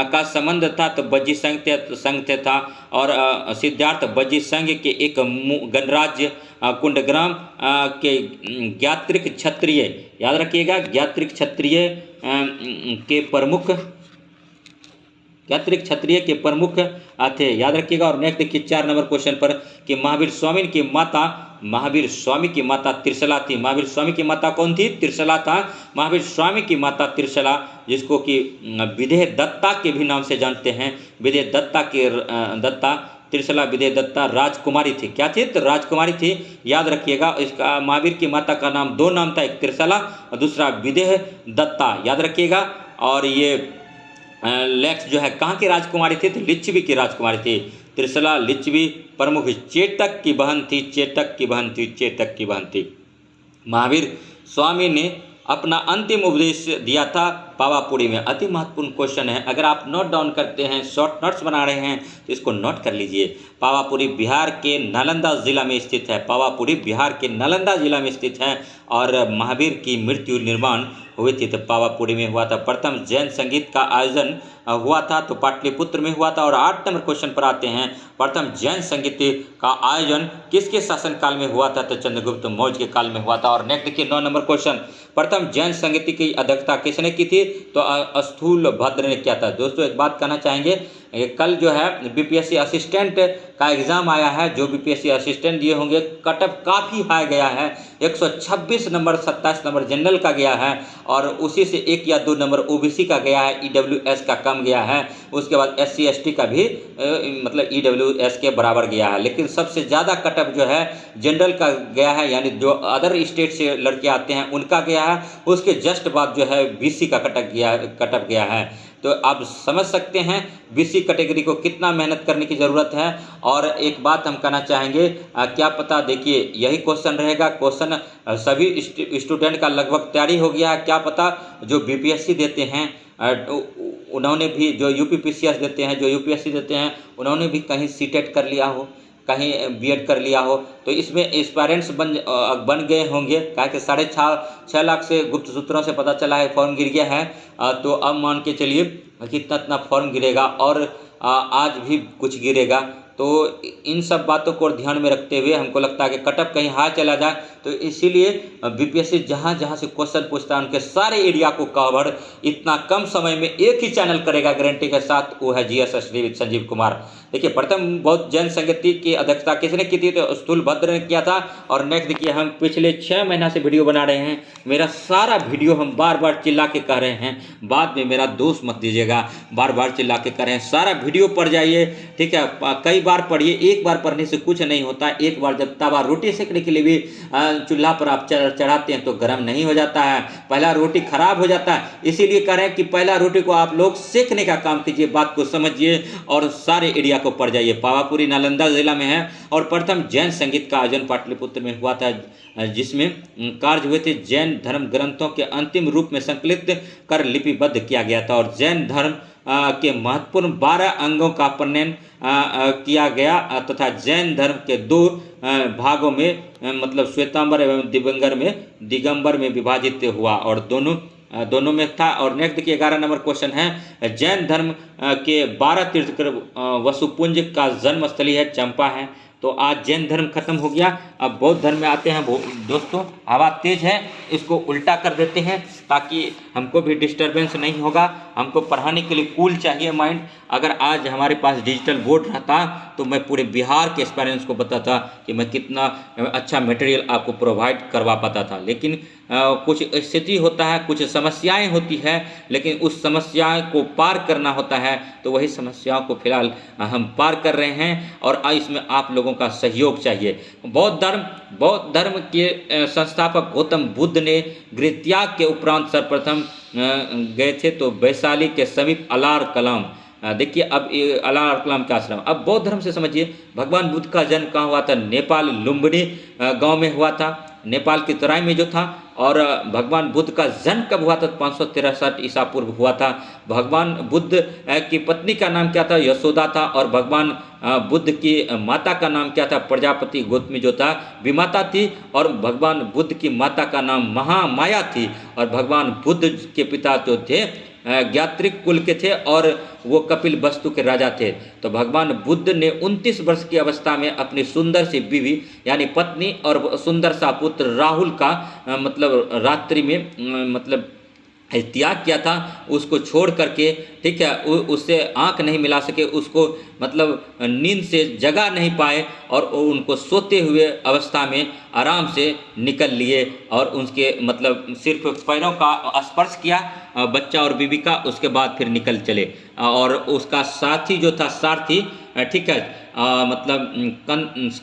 A: का संबंध था, तो बज्जी संघ से था। और सिद्धार्थ बज्जी संघ के एक गणराज्य कुंडग्राम के ज्ञात्रिक क्षत्रिय, याद रखिएगा, ज्ञात्रिक क्षत्रिय के प्रमुख थे, याद रखिएगा। और नेक्स्ट देखिए 4 नंबर क्वेश्चन पर कि महावीर स्वामी की माता त्रिशला थी। महावीर स्वामी की माता कौन थी, त्रिशला था। महावीर स्वामी की माता त्रिशला, जिसको कि विदेह दत्ता के भी नाम से जानते हैं, विदेह दत्ता त्रिशला विदेह दत्ता राजकुमारी थी। क्या थी, तो राजकुमारी थी, याद रखिएगा। इसका महावीर की माता का नाम 2 नाम था, एक त्रिशला और दूसरा विदेह दत्ता, याद रखिएगा। और ये लेक्स जो है कहाँ की राजकुमारी थी? तो लिच्छवी की राजकुमारी थी। त्रिशला लिच्छवी प्रमुख चेतक की बहन थी, चेतक की बहन थी, चेतक की बहन थी। महावीर स्वामी ने अपना अंतिम उपदेश दिया था पावापुरी में। अति महत्वपूर्ण क्वेश्चन है, अगर आप नोट डाउन करते हैं, शॉर्ट नोट्स बना रहे हैं तो इसको नोट कर लीजिए। पावापुरी बिहार के नालंदा जिला में स्थित है। पावापुरी बिहार के नालंदा जिला में स्थित है और महावीर की मृत्यु निर्माण हुई थी तो पावापुरी में हुआ था। प्रथम जैन संगीत का आयोजन हुआ था तो पाटलिपुत्र में हुआ था। और 8 नंबर क्वेश्चन पर आते हैं, प्रथम जैन संगीत का आयोजन किसके शासनकाल में हुआ था? तो चंद्रगुप्त मौर्य के काल में हुआ था। और नेक्स्ट देखिए 9 नंबर क्वेश्चन, प्रथम जैन संगीत की अध्यक्षता किसने की थी? तो स्थूल भद्र ने किया था। दोस्तों एक बात कहना चाहेंगे, कल जो है बीपीएससी असिस्टेंट का एग्ज़ाम आया है, जो बीपीएससी असिस्टेंट दिए होंगे कटअप काफ़ी हाई गया है, 126 नंबर 27 नंबर जनरल का गया है और उसी से 1 या 2 नंबर ओबीसी का गया है, ईडब्ल्यूएस का कम गया है, उसके बाद एससी एसटी का भी मतलब ईडब्ल्यूएस के बराबर गया है। लेकिन सबसे ज़्यादा कटअप जो है जनरल का गया है, यानी जो अदर स्टेट से लड़के आते हैं उनका गया है, उसके जस्ट बाद जो है बीसी का कटअप गया है। तो आप समझ सकते हैं बीसी कैटेगरी को कितना मेहनत करने की ज़रूरत है। और एक बात हम कहना चाहेंगे, क्या पता देखिए यही क्वेश्चन रहेगा, क्वेश्चन सभी स्टूडेंट का लगभग तैयारी हो गया है, क्या पता जो बीपीएससी देते हैं उन्होंने भी, जो यूपीपीसीएस देते हैं, जो यूपीएससी देते हैं उन्होंने भी कहीं सीटेट कर लिया हो, कहीं बीएड कर लिया हो, तो इसमें एस्पायरेंट्स बन गए होंगे। कहा कि 6.5 लाख से गुप्त सूत्रों से पता चला है फॉर्म गिर गया है। तो अब मान के चलिए कितना इतना फॉर्म गिरेगा और आज भी कुछ गिरेगा। तो इन सब बातों को ध्यान में रखते हुए हमको लगता है कि कटअप कहीं हाई चला जाए, तो इसीलिए बीपीएससी जहाँ जहाँ से क्वेश्चन पूछता है उनके सारे एरिया को कवर इतना कम समय में एक ही चैनल करेगा गारंटी के साथ, वो है GS study with Sanjeev Kumar. देखिए प्रथम बौद्ध जैन संगीति की अध्यक्षता किसने की थी? तो स्थूल भद्र ने किया था। और नेक्स्ट देखिए, हम पिछले 6 महीना से वीडियो बना रहे हैं, मेरा सारा वीडियो हम बार बार चिल्ला के कह रहे हैं, बाद में मेरा दोष मत दीजिएगा, बार बार चिल्ला के कह रहे हैं, सारा वीडियो पढ़ जाइए, ठीक है, कई बार पढ़िए, एक बार पढ़ने से कुछ नहीं होता। एक बार जब तवा रोटी सेकने के लिए भी चूल्हा पर आप चढ़ाते हैं तो गर्म नहीं हो जाता है, पहला रोटी खराब हो जाता है। इसीलिए कह रहे हैं कि पहला रोटी को आप लोग सेकने का काम कीजिए, बात को समझिए और सारे एरिया को पढ़ जाइए। पावापुरी नालंदा जिला में है और प्रथम जैन संगीत का आयोजन पाटलिपुत्र में हुआ था, जिसमें कार्य हुए थे जैन धर्म ग्रंथों के अंतिम रूप में संकलित कर लिपिबद्ध किया गया था। और जैन धर्म के महत्वपूर्ण 12 अंगों का प्रणयन किया गया तथा जैन धर्म के 2 भागों में मतलब श्वेतांबर एवं दिगंबर में विभाजित हुआ और दोनों में था। और नेक्स्ट देखिए 11 नंबर क्वेश्चन है, जैन धर्म के 12 तीर्थंकर वसुपुंज का जन्म स्थली है चंपा है। तो आज जैन धर्म खत्म हो गया, अब बौद्ध धर्म में आते हैं। दोस्तों हवा तेज है, इसको उल्टा कर देते हैं ताकि हमको भी डिस्टरबेंस नहीं होगा। हमको पढ़ाने के लिए कूल चाहिए माइंड। अगर आज हमारे पास डिजिटल बोर्ड रहता तो मैं पूरे बिहार के पेरेंट्स को बताता कि मैं कितना अच्छा मटेरियल आपको प्रोवाइड करवा पाता था। लेकिन कुछ स्थिति होता है, कुछ समस्याएं होती है, लेकिन उस समस्याएं को पार करना होता है। तो वही समस्याओं को फिलहाल हम पार कर रहे हैं और इसमें आप लोगों का सहयोग चाहिए। बौद्ध धर्म के संस्थापक गौतम बुद्ध ने गृह त्याग के उपरांत सर्वप्रथम गए थे तो वैशाली के समीप अलार कलाम। देखिए अब अलार कलाम का आश्रम। अब बौद्ध धर्म से समझिए, भगवान बुद्ध का जन्म कहाँ हुआ था? नेपाल लुम्बिनी गांव में हुआ था, नेपाल की तराई में जो था। और भगवान बुद्ध का जन्म कब हुआ था? 563 ईसा पूर्व हुआ था। भगवान बुद्ध की पत्नी का नाम क्या था? यशोदा था। और भगवान बुद्ध की माता का नाम क्या था? प्रजापति गौतमी जो था विमाता थी। और भगवान बुद्ध की माता का नाम महामाया थी। और भगवान बुद्ध के पिता जो थे ज्ञात्रिक कुल के थे और वो कपिल वस्तु के राजा थे। तो भगवान बुद्ध ने 29 वर्ष की अवस्था में अपनी सुंदर सी बीवी यानी पत्नी और सुंदर सा पुत्र राहुल का मतलब रात्रि में मतलब त्याग किया था। उसको छोड़ करके, ठीक है, उससे आंख नहीं मिला सके, उसको मतलब नींद से जगा नहीं पाए और उनको सोते हुए अवस्था में आराम से निकल लिए और उनके मतलब सिर्फ पैरों का स्पर्श किया बच्चा और बीवी का, उसके बाद फिर निकल चले। और उसका साथी जो था सारथी, ठीक है, मतलब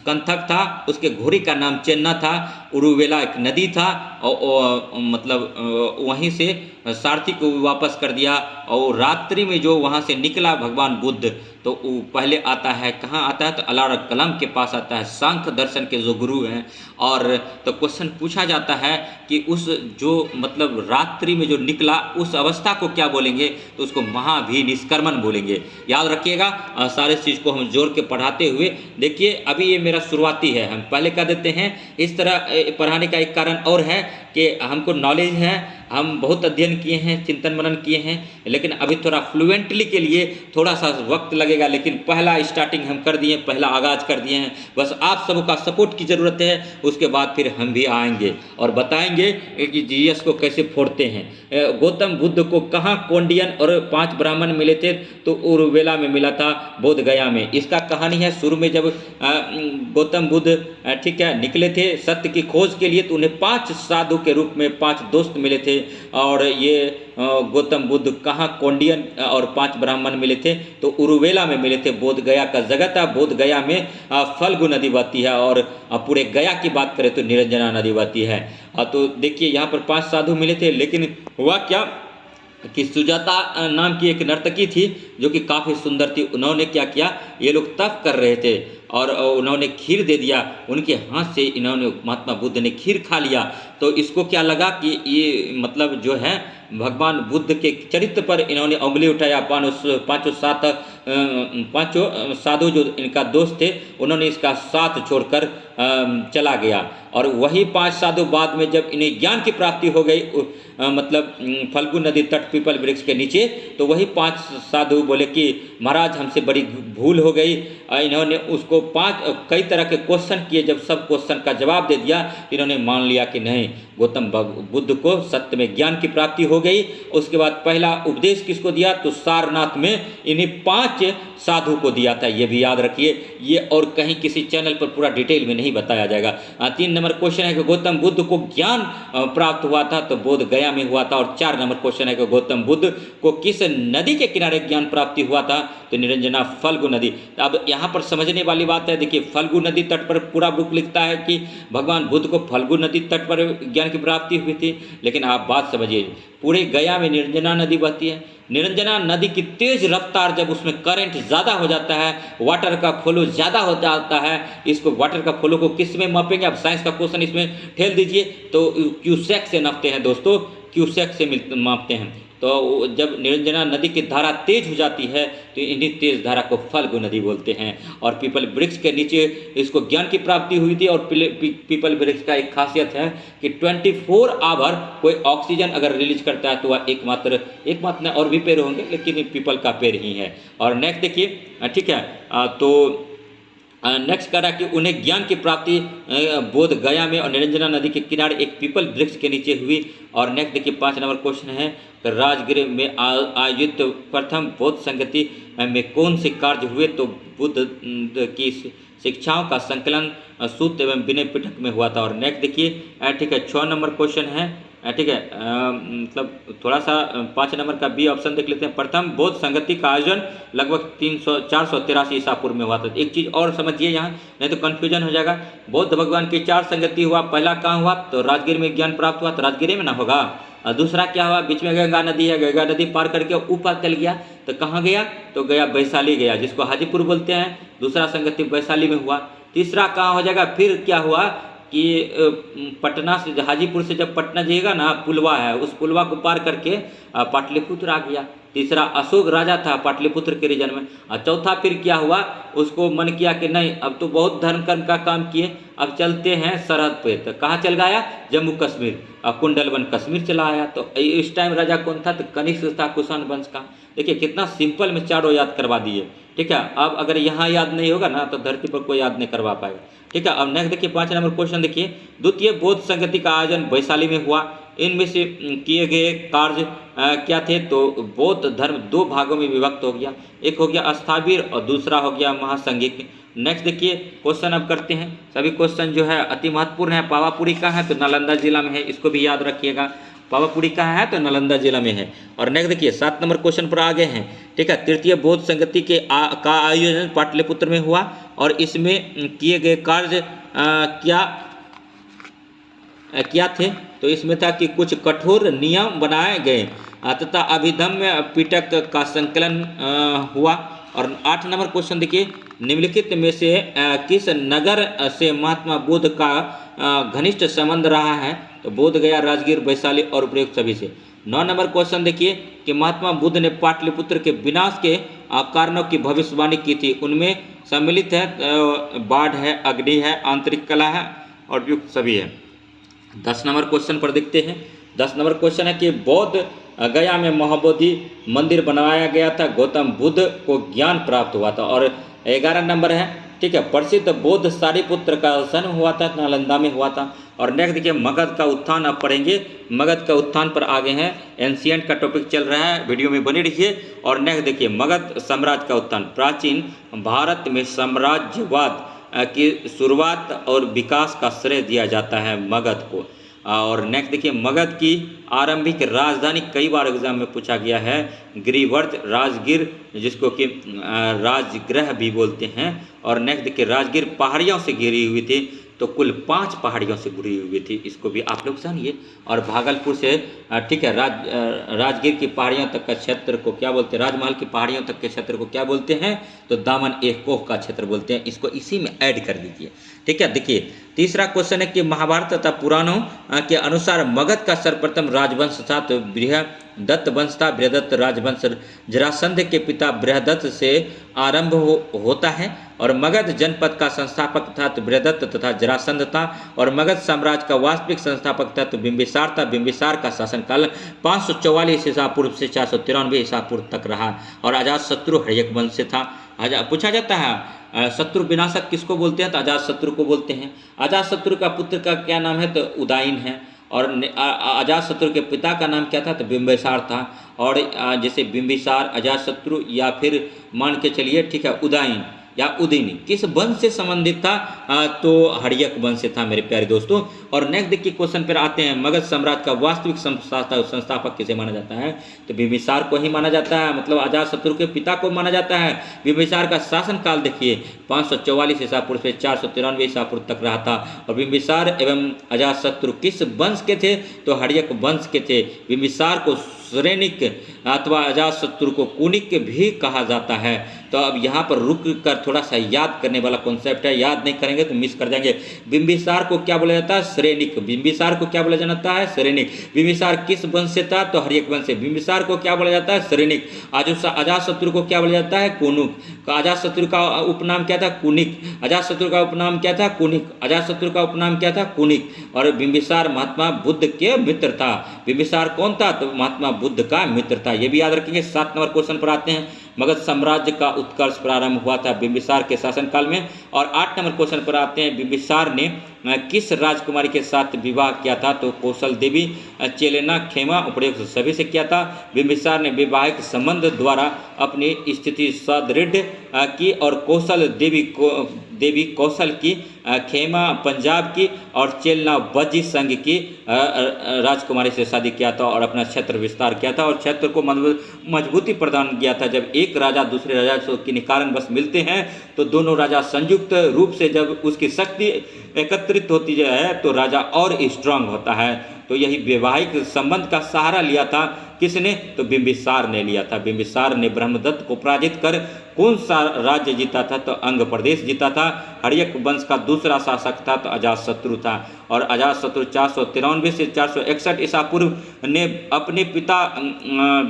A: कंथक था, उसके घोड़ी का नाम चेन्ना था, उरुवेला एक नदी था, और मतलब वहीं से सारथी को वापस कर दिया। और रात्रि में जो वहाँ से निकला भगवान बुद्ध, तो वो पहले आता है, कहाँ आता है, तो अलारा कलम के पास आता है, सांख्य दर्शन के जो गुरु हैं। और तो क्वेश्चन पूछा जाता है कि उस जो मतलब रात्रि में जो निकला उस अवस्था को क्या बोलेंगे, तो उसको महाभिनिष्क्रमण बोलेंगे। याद रखिएगा, सारे चीज़ को हम जोड़ के पढ़ाते हुए। देखिए अभी ये मेरा शुरुआती है, हम पहले कह देते हैं। इस तरह पढ़ाने का एक कारण और है कि हमको नॉलेज है, हम बहुत अध्ययन किए हैं, चिंतन मनन किए हैं, लेकिन अभी थोड़ा फ्लुएंटली के लिए थोड़ा सा वक्त लगेगा। लेकिन पहला स्टार्टिंग हम कर दिए, पहला आगाज कर दिए हैं। बस आप सबका सपोर्ट की ज़रूरत है। उसके बाद फिर हम भी आएंगे और बताएंगे कि जीएस को कैसे फोड़ते हैं। गौतम बुद्ध को कहाँ कौंडियन और 5 ब्राह्मण मिले थे, तो उरुवेला में मिला था, बोध गया में। इसका कहानी है, शुरू में जब गौतम बुद्ध ठीक है निकले थे सत्य की खोज के लिए, तो उन्हें 5 साधु के रूप में 5 दोस्त मिले थे। और ये गौतम बुद्ध कहाँ कौंडियन और 5 ब्राह्मण मिले थे, तो उरुवेला में मिले थे। बोध गया का जगह था, बोध गया में फल्गु नदी बहती है, और पूरे गया की बात करें तो निरंजना नदी बहती है। तो देखिए यहाँ पर 5 साधु मिले थे, लेकिन हुआ क्या कि सुजाता नाम की एक नर्तकी थी जो कि काफ़ी सुंदर थी। उन्होंने क्या किया, ये लोग तप कर रहे थे और उन्होंने खीर दे दिया, उनके हाथ से इन्होंने महात्मा बुद्ध ने खीर खा लिया। तो इसको क्या लगा कि ये मतलब जो है भगवान बुद्ध के चरित्र पर इन्होंने उंगली उठाया। पांचों साधु जो इनका दोस्त थे, उन्होंने इसका साथ छोड़कर चला गया। और वही 5 साधु बाद में जब इन्हें ज्ञान की प्राप्ति हो गई, मतलब फल्गु नदी तट पीपल वृक्ष के नीचे, तो वही 5 साधु बोले कि महाराज हमसे बड़ी भूल हो गई। इन्होंने उसको कई तरह के क्वेश्चन किए। जब सब क्वेश्चन का जवाब दे दिया, इन्होंने मान लिया कि नहीं, गौतम बुद्ध को सत्य में ज्ञान की प्राप्ति हो गई। उसके बाद पहला उपदेश किसको दिया, तो सारनाथ में इन्हीं 5 साधु को दिया था। ये भी याद रखिए, ये और कहीं किसी चैनल पर पूरा डिटेल में नहीं बताया जाएगा। 3 नंबर क्वेश्चन है कि गौतम बुद्ध को ज्ञान प्राप्त हुआ था, तो बोध गया में हुआ था। और 4 नंबर क्वेश्चन है कि गौतम बुद्ध को किस नदी के किनारे ज्ञान प्राप्ति हुआ था, तो निरंजना फल्गु नदी। अब यहाँ पर समझने वाली बात है, देखिए फल्गु नदी तट पर पूरा बुक लिखता है कि भगवान बुद्ध को फल्गु नदी तट पर ज्ञान की प्राप्ति हुई थी। लेकिन आप बात समझिए, पूरे गया में निरंजना नदी बहती है। निरंजना नदी की तेज रफ्तार, जब उसमें करंट ज़्यादा हो जाता है, वाटर का फ्लो ज़्यादा हो जाता है, इसको वाटर का फ्लो को किस में मापेंगे, आप साइंस का क्वेश्चन इसमें ठेल दीजिए, तो क्यूसेक से नापते हैं दोस्तों, क्यूसेक से मापते हैं। तो जब निरंजना नदी की धारा तेज हो जाती है, तो इन्हीं तेज धारा को फल्गु नदी बोलते हैं। और पीपल वृक्ष के नीचे इसको ज्ञान की प्राप्ति हुई थी। और पीपल वृक्ष का एक खासियत है कि 24 आवर कोई ऑक्सीजन अगर रिलीज करता है, तो वह एकमात्र और भी पेड़ होंगे, लेकिन पीपल का पेड़ ही है। और नेक्स्ट देखिए, ठीक है, तो नेक्स्ट करा कि उन्हें ज्ञान की प्राप्ति बोध गया में और निरंजना नदी के किनारे एक पीपल वृक्ष के नीचे हुई। और नेक्स्ट देखिए 5 नंबर क्वेश्चन है, राजगृह में आयोजित प्रथम बौद्ध संगति में कौन से कार्य हुए, तो बुद्ध की शिक्षाओं का संकलन सूत्र एवं विनय पिटक में हुआ था। और नेक्स्ट देखिए, ठीक है, 6 नंबर क्वेश्चन है, ठीक है, मतलब थोड़ा सा 5 नंबर का बी ऑप्शन देख लेते हैं। प्रथम बौद्ध संगति का आयोजन लगभग 483 ईसा पूर्व में हुआ था। एक चीज़ और समझिए यहाँ, नहीं तो कन्फ्यूजन हो जाएगा। बौद्ध भगवान की 4 संगति हुआ, पहला कहाँ हुआ, तो राजगीर में ज्ञान प्राप्त हुआ, तो राजगीर में ना होगा। और दूसरा क्या हुआ, बीच में गंगा नदी है, गंगा नदी पार करके ऊपर चल गया, तो कहाँ गया, तो गया वैशाली गया, जिसको हाजीपुर बोलते हैं। दूसरा संगति वैशाली में हुआ। तीसरा कहाँ हो जाएगा, फिर क्या हुआ कि पटना से, हाजीपुर से जब पटना जाइएगा ना, पुलवा है, उस पुलवा को पार करके पाटलिपुत्र आ गया। तीसरा अशोक राजा था पाटलिपुत्र के रीजन में। और चौथा फिर क्या हुआ, उसको मन किया कि नहीं, अब तो बहुत धर्म कर्म का काम किए, अब चलते हैं सरहद पे। तो कहाँ चल गया, जम्मू कश्मीर, कुंडलवन कश्मीर चला आया। तो इस टाइम राजा कौन था, तो कनिष्क था कुषाण वंश का। देखिए कितना सिंपल में चारों याद करवा दिए। ठीक है, अब अगर यहाँ याद नहीं होगा ना, तो धरती पर कोई याद नहीं करवा पाएगा। ठीक है, अब नेक्स्ट देखिए 5 नंबर क्वेश्चन देखिए, द्वितीय बौद्ध संगति का आयोजन वैशाली में हुआ। इनमें से किए गए कार्य क्या थे, तो बौद्ध धर्म 2 भागों में विभक्त हो गया, एक हो गया स्थावीर और दूसरा हो गया महासंघिक। नेक्स्ट देखिए क्वेश्चन अब करते हैं। सभी क्वेश्चन जो है अति महत्वपूर्ण है, पावापुरी का है, तो नालंदा जिला में है, इसको भी याद रखिएगा। पावापुरी कहाँ है? तो नालंदा जिला में है। और नेक्स्ट देखिए 7 नंबर क्वेश्चन पर आगे हैं, ठीक है। तृतीय बौद्ध संगति का आयोजन पाटलिपुत्र में हुआ और इसमें किए गए कार्य क्या थे? तो इसमें था कि कुछ कठोर नियम बनाए गए तथा अभिधम्य पिटक का संकलन हुआ। और 8 नंबर क्वेश्चन देखिए, निम्नलिखित में से किस नगर से महात्मा बुद्ध का घनिष्ठ संबंध रहा है? तो बोध गया, राजगीर, वैशाली और उपयुक्त सभी से। 9 नंबर क्वेश्चन देखिए कि महात्मा बुद्ध ने पाटलिपुत्र के विनाश के कारणों की भविष्यवाणी की थी। उनमें सम्मिलित है बाढ़ है, अग्नि है, आंतरिक कला है और उपयुक्त सभी है। 10 नंबर क्वेश्चन पर देखते हैं। 10 नंबर क्वेश्चन है कि बौद्ध गया में महाबोधि मंदिर बनवाया गया था, गौतम बुद्ध को ज्ञान प्राप्त हुआ था। और 11 नंबर है, ठीक है, प्रसिद्ध बौद्ध सारिपुत्र का जन्म हुआ था, नालंदा में हुआ था। और नेक्स्ट देखिए मगध का उत्थान अब पढ़ेंगे। मगध का उत्थान पर आगे हैं, एंशियंट का टॉपिक चल रहा है, वीडियो में बने रहिए। और नेक्स्ट देखिए मगध साम्राज्य का उत्थान। प्राचीन भारत में साम्राज्यवाद की शुरुआत और विकास का श्रेय दिया जाता है मगध को। और नेक्स्ट देखिए मगध की आरंभिक राजधानी कई बार एग्जाम में पूछा गया है, गिरिवर्त, राजगीर, जिसको कि राजगृह भी बोलते हैं। और नेक्स्ट देखिए राजगीर पहाड़ियों से घिरी हुई थी, तो कुल 5 पहाड़ियों से घिरी हुई थी, इसको भी आप लोग जानिए। और भागलपुर से ठीक है राजगीर की पहाड़ियों तक का क्षेत्र को क्या बोलते हैं? राजमहल की पहाड़ियों तक के क्षेत्र को क्या बोलते हैं? तो दामन एक कोह का क्षेत्र बोलते हैं। इसको इसी में ऐड कर लीजिए, ठीक है। देखिए तीसरा क्वेश्चन है कि महाभारत तथा पुराणों के अनुसार मगध का सर्वप्रथम राजवंश था तो बृहदत्त वंश था। बृहदत्त राजवंश जरासंध के पिता बृहदत्त से आरंभ होता है। और मगध जनपद का संस्थापक था तो बृहदत्त तथा जरासंध था। और मगध साम्राज्य का वास्तविक संस्थापक था तो बिंबिसार था। बिंबिसार का शासनकाल 544 ईसा पूर्व से 493 ईसा पूर्व तक रहा। और अजातशत्रु हर्यक वंश से था। पूछा जाता है शत्रु विनाशक किसको बोलते हैं? तो अजातशत्रु को बोलते हैं। अजातशत्रु का पुत्र का क्या नाम है? तो उदयन है। और अजातशत्रु के पिता का नाम क्या था? तो बिंबिसार था। और जैसे बिंबिसार, अजातशत्रु या फिर मान के चलिए ठीक है उदयन या उदयन किस वंश से संबंधित था? तो हर्यक वंश से था मेरे प्यारे दोस्तों। और नेक्स्ट देखिए क्वेश्चन पर आते हैं, मगध साम्राज्य का वास्तविक संस्थापक किसे माना जाता है? तो बिंबिसार को ही माना जाता है, मतलब अजातशत्रु के पिता को माना जाता है। बिंबिसार का शासनकाल देखिए 544 ईसा पूर्व से 493 ईसा पूर्व तक रहा था। और बिंबिसार एवं अजातशत्रु किस वंश के थे? तो हर्यक वंश के थे। बिंबिसार को श्रेणिक अथवा अजातशत्रु को कुनिक भी कहा जाता है। तो अब यहाँ पर रुक कर थोड़ा सा याद करने वाला कॉन्सेप्ट है, याद नहीं करेंगे तो मिस कर जाएंगे। बिंबिसार को क्या बोला जाता है? श्रेणिक। बिंबिसार को क्या बोला जाता है? श्रेणिक। बिंबिसार किस वंश से था? तो हर्यक वंश से। बिंबिसार को क्या बोला जाता है? श्रेणिक। अजातशत्रु को क्या बोला जाता है? कुनुक। अजातशत्रु का उपनाम क्या था? कुनिक। अजातशत्रु का उपनाम क्या था? कुनिक। अजातशत्रु का उपनाम क्या था? कुनिक। और बिंबिसार महात्मा बुद्ध के मित्र था। बिंबिसार कौन था? तो महात्मा बुद्ध का मित्र था, ये भी याद रखेंगे। 7 नंबर क्वेश्चन पर आते हैं, मगध साम्राज्य का उत्कर्ष प्रारंभ हुआ था बिंबिसार के शासनकाल में। और 8 नंबर क्वेश्चन पर आते हैं, बिंबिसार ने किस राजकुमारी के साथ विवाह किया था? तो कौशल देवी, चेलेना, खेमा, उपयुक्त सभी से किया था। बिंबिसार ने वैवाहिक संबंध द्वारा अपनी स्थिति सुदृढ़ की और कौशल देवी कौशल की, खेमा पंजाब की और चेलना वज्जी संघ की राजकुमारी से शादी किया था और अपना क्षेत्र विस्तार किया था और क्षेत्र को मजबूती प्रदान किया था। जब एक राजा दूसरे राजा के कारणवश मिलते हैं तो दोनों राजा संयुक्त रूप से जब उसकी शक्ति एकत्रित होती है तो राजा और स्ट्रांग होता है। तो यही वैवाहिक संबंध का सहारा लिया था किसने? तो बिंबिसार ने लिया था। बिंबिसार ने ब्रह्मदत्त को पराजित कर कौन सा राज्य जीता था? तो अंग प्रदेश जीता था। हर्यक वंश का दूसरा शासक था तो अजातशत्रु था। और अजातशत्रु 493 से 461 ईसा पूर्व ने अपने पिता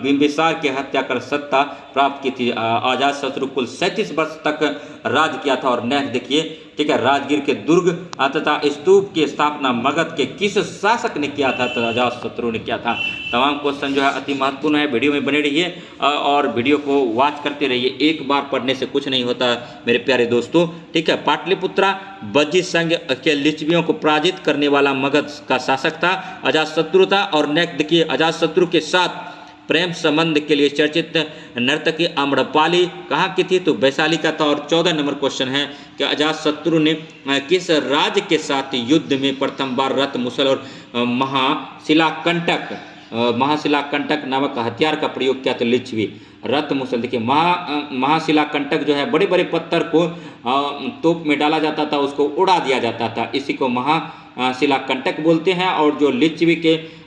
A: बिंबिसार की हत्या कर सत्ता प्राप्त की थी। अजातशत्रु कुल 37 वर्ष तक राज किया था। और नेक्स्ट देखिए ठीक है, राजगीर के दुर्ग तथा स्तूप की स्थापना मगध के किस शासक ने किया था? तो अजातशत्रु ने किया था। तमाम क्वेश्चन जो है अति महत्वपूर्ण है, वीडियो में बने रहिए और वीडियो को वॉच करते रहिए। एक बार पढ़ने से कुछ नहीं होता मेरे प्यारे दोस्तों, ठीक है। पाटलिपुत्रा वज्जी संघ के लिच्छवियों को पराजित करने वाला मगध का शासक था, अजातशत्रु था। और नेक्स्ट देखिए, अजातशत्रु के साथ प्रेम संबंध के लिए चर्चित नर्तकी आम्रपाली कहाँ की थी? तो वैशाली का था। और 14 नंबर क्वेश्चन है कि अजातशत्रु ने किस राज्य के साथ युद्ध में प्रथम बार रथ, मुसल और महाशिलाकंटक महाशिलाकंटक नामक हथियार का प्रयोग किया था लिच्छवी। रथ मुसल, देखिए महाशिलाकंटक जो है बड़े बड़े पत्थर को तोप में डाला जाता था, उसको उड़ा दिया जाता था, इसी को महाशिलाकंटक बोलते हैं। और जो लिच्छवी के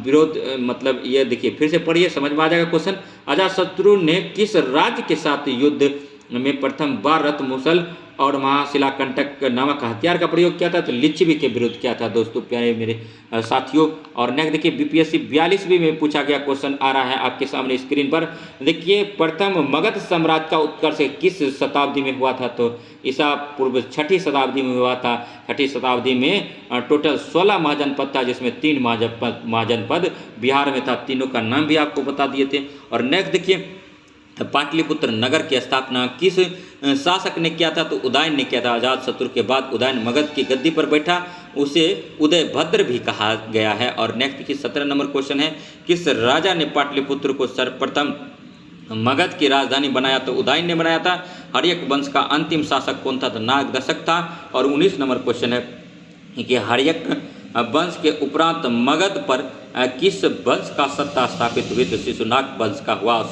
A: विरोध मतलब ये देखिए फिर से पढ़िए, समझ में आ जाएगा क्वेश्चन। अजातशत्रु ने किस राज्य के साथ युद्ध में प्रथम बार रथ मुसल और महाशिलाकंटक नामक हथियार का प्रयोग किया था? तो लिच्छवी के विरुद्ध किया था दोस्तों, प्यारे मेरे साथियों। और नेक्स्ट देखिए बीपीएससी 42वीं में पूछा गया क्वेश्चन आ रहा है आपके सामने स्क्रीन पर। देखिए प्रथम मगध साम्राज्य का उत्कर्ष किस शताब्दी में हुआ था? तो ईसा पूर्व 6ठी शताब्दी में हुआ था। 6ठी शताब्दी में टोटल 16 महाजनपद था, जिसमें 3 महाजनपद बिहार में था। तीनों का नाम भी आपको बता दिए थे। और नेक्स्ट देखिए पाटलिपुत्र नगर की स्थापना किस शासक ने किया था? तो उदयन ने किया था। अजातशत्रु के बाद उदयन मगध की गद्दी पर बैठा, उसे उदयभद्र भी कहा गया है। और नेक्स्ट देखिए 17 नंबर क्वेश्चन है, किस राजा ने पाटलिपुत्र को सर्वप्रथम मगध की राजधानी बनाया? तो उदयन ने बनाया था। हर्यक वंश का अंतिम शासक कौन था? तो नागदशक था। और 19 नंबर क्वेश्चन है कि हर्यक वंश के उपरांत मगध पर किस वंश का सत्ता स्थापित हुई? तो शिशुनाग वंश का हुआ।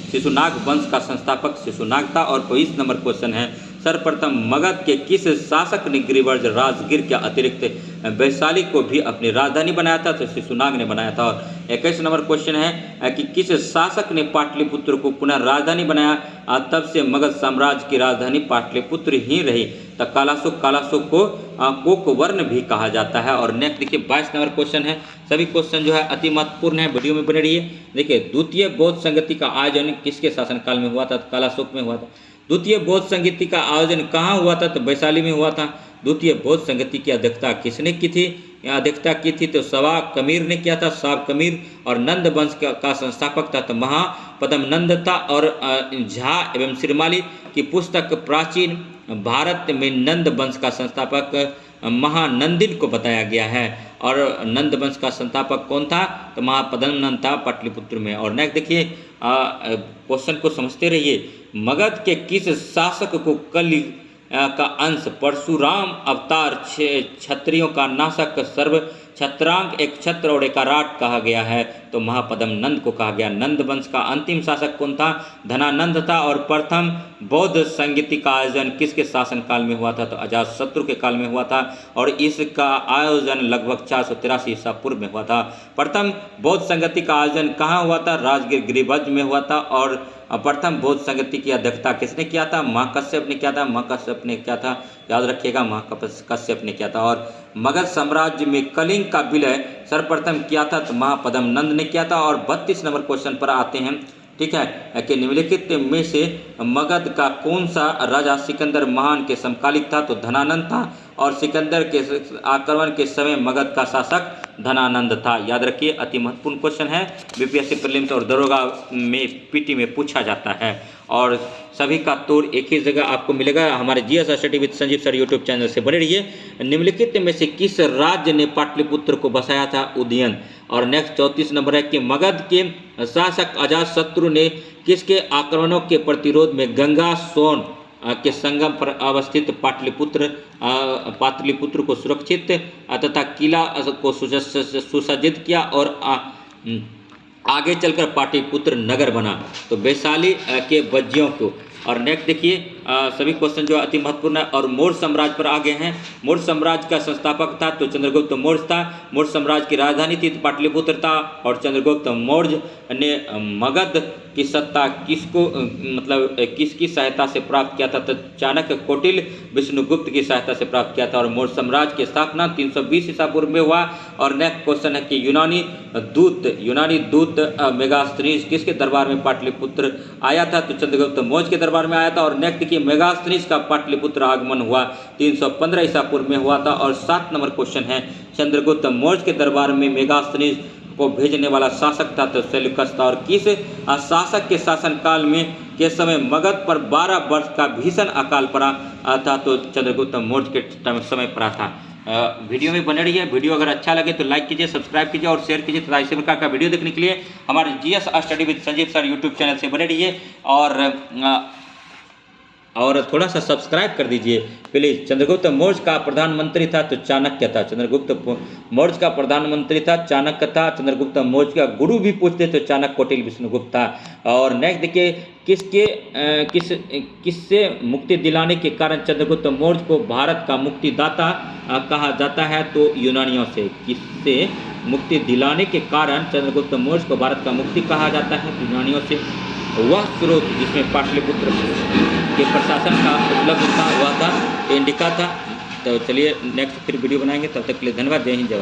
A: शिशुनाग वंश का संस्थापक शिशुनाग था। और 22 नंबर क्वेश्चन है, सर्वप्रथम मगध के किस शासक ने गिरिवर्ज राजगीर के अतिरिक्त वैशाली को भी अपनी राजधानी बनाया था? तो शिशुनाग ने बनाया था। और 21 नंबर क्वेश्चन है कि किस शासक ने पाटलिपुत्र को पुनः राजधानी बनाया? तब से मगध साम्राज्य की राजधानी पाटलिपुत्र ही रही। तो कालाशोक को कोकवर्ण भी कहा जाता है। और नेक्स्ट देखिए 22 नंबर क्वेश्चन है। सभी क्वेश्चन जो है अति महत्वपूर्ण है, वीडियो में बने रहिए। देखिए द्वितीय बौद्ध संगति का आयोजन किसके शासनकाल में हुआ था? तो कालाशोक में हुआ था। द्वितीय बौद्ध संगति का आयोजन कहाँ हुआ था? तो वैशाली में हुआ था। द्वितीय बौद्ध संगति की अध्यक्षता किसने की थी? तो सवा कमीर ने किया था, साव कमीर। और नंद वंश का संस्थापक था तो महापद्म नंद था। और झा एवं श्रीमाली की पुस्तक प्राचीन भारत में नंद वंश का संस्थापक महानंदिन को बताया गया है। और नंद वंश का संस्थापक कौन था? तो महापद्म नंद था पाटलिपुत्र में। और नेक्स्ट देखिए क्वेश्चन को समझते रहिए। मगध के किस शासक को कलि का अंश परशुराम अवतार क्षत्रियों का नाशक सर्व छत्रांक एक छत्र और एकाराट कहा गया है? तो महापद्म नंद को कहा गया। नंद वंश का अंतिम शासक कौन था? धनानंद था। और प्रथम बौद्ध संगति का आयोजन किसके शासनकाल में हुआ था? तो अजातशत्रु के काल में हुआ था। और इसका आयोजन लगभग 483 ईसा पूर्व में हुआ था। प्रथम बौद्ध संगति का आयोजन कहाँ हुआ था? राजगीर गिरिवज्र में हुआ था। और प्रथम बौद्ध संगति की अध्यक्षता किसने किया था? महाकश्यप ने किया था। महाकश्यप ने किया था, याद रखिएगा, महाकश्यप ने किया था। और मगध साम्राज्य में कलिंग का विलय सर्वप्रथम किया था तो महापद्म नंद ने किया था। और 32 नंबर क्वेश्चन पर आते हैं, ठीक है, कि निम्नलिखित में से मगध का कौन सा राजा सिकंदर महान के समकालिक था? तो धनानंद था। और सिकंदर के आक्रमण के समय मगध का शासक धनानंद था। याद रखिए, अति महत्वपूर्ण क्वेश्चन है, बीपीएससी प्रीलिम्स और दरोगा में पीटी में पूछा जाता है। और सभी का तोड़ एक ही जगह आपको मिलेगा। हमारे GS study with Sanjeev sir YouTube channel से बने रहिए। निम्नलिखित में से किस राज्य ने पाटलिपुत्र को बसाया था? उदयन। और नेक्स्ट 34 नंबर है कि मगध के शासक अजातशत्रु ने किसके आक्रमणों के प्रतिरोध में गंगा सोन के संगम पर अवस्थित पाटलिपुत्र को सुरक्षित तथा किला को सुसज्जित किया और आगे चलकर पाटलिपुत्र नगर बना? तो वैशाली के वज्जियों को। और नेक्स्ट देखिए सभी क्वेश्चन जो अति महत्वपूर्ण है। और मौर्य साम्राज्य पर आगे हैं। मौर्य साम्राज्य का संस्थापक था तो चंद्रगुप्त मौर्य था। मौर्य साम्राज्य की राजधानी थी तो पाटलिपुत्र था। और चंद्रगुप्त मौर्य ने मगध की सत्ता किसकी सहायता से प्राप्त किया था? तो चाणक्य, कौटिल्य, विष्णुगुप्त की सहायता से प्राप्त किया था। और मौर्य साम्राज्य की स्थापना 320 ईसा पूर्व में हुआ। और नेक्स्ट क्वेश्चन है कि यूनानी दूत मेगास्थनीज किसके दरबार में पाटलिपुत्र आया था? तो चंद्रगुप्त मौर्य के दरबार में आया था। और नेक्स्ट देखिए मेगास्थनीज का पाटलिपुत्र आगमन हुआ 315 ईसा पूर्व में हुआ था। और 7 नंबर क्वेश्चन है, चंद्रगुप्त मौर्य के दरबार में मेगास्थनीज को भेजने वाला शासक था? तो सेल्यूकस था। और किस शासक के शासनकाल में के समय मगध पर 12 वर्ष का भीषण अकाल पड़ा था? तो चंद्रगुप्त मौर्य के समय पड़ा था। वीडियो में बने रहिए। वीडियो अगर अच्छा लगे तो लाइक कीजिए, सब्सक्राइब कीजिए और शेयर कीजिए तथा इसी प्रकार का वीडियो देखने के लिए हमारे GS study with Sanjeev sir YouTube channel से बने रहिए। और और थोड़ा सा सब्सक्राइब कर दीजिए प्लीज़। चंद्रगुप्त मौर्य का प्रधानमंत्री था तो चाणक्य था, चंद्रगुप्त मौर्य का प्रधानमंत्री था चाणक्य था, चंद्रगुप्त मौर्य का गुरु भी पूछते तो चाणक्य कौटिल्य विष्णुगुप्त था। और नेक्स्ट देखिए, किससे मुक्ति दिलाने के कारण चंद्रगुप्त मौर्य को भारत का मुक्तिदाता कहा जाता है, तो यूनानियों से। किससे मुक्ति दिलाने के कारण चंद्रगुप्त मौर्य को भारत का मुक्ति कहा जाता है, यूनानियों से। वह स्रोत जिसमें पाटलिपुत्र के प्रशासन का उपलब्ध था वह था इंडिका था। तो चलिए नेक्स्ट फिर वीडियो बनाएंगे, तब तक के लिए धन्यवाद। जय हिंद, जय भारत।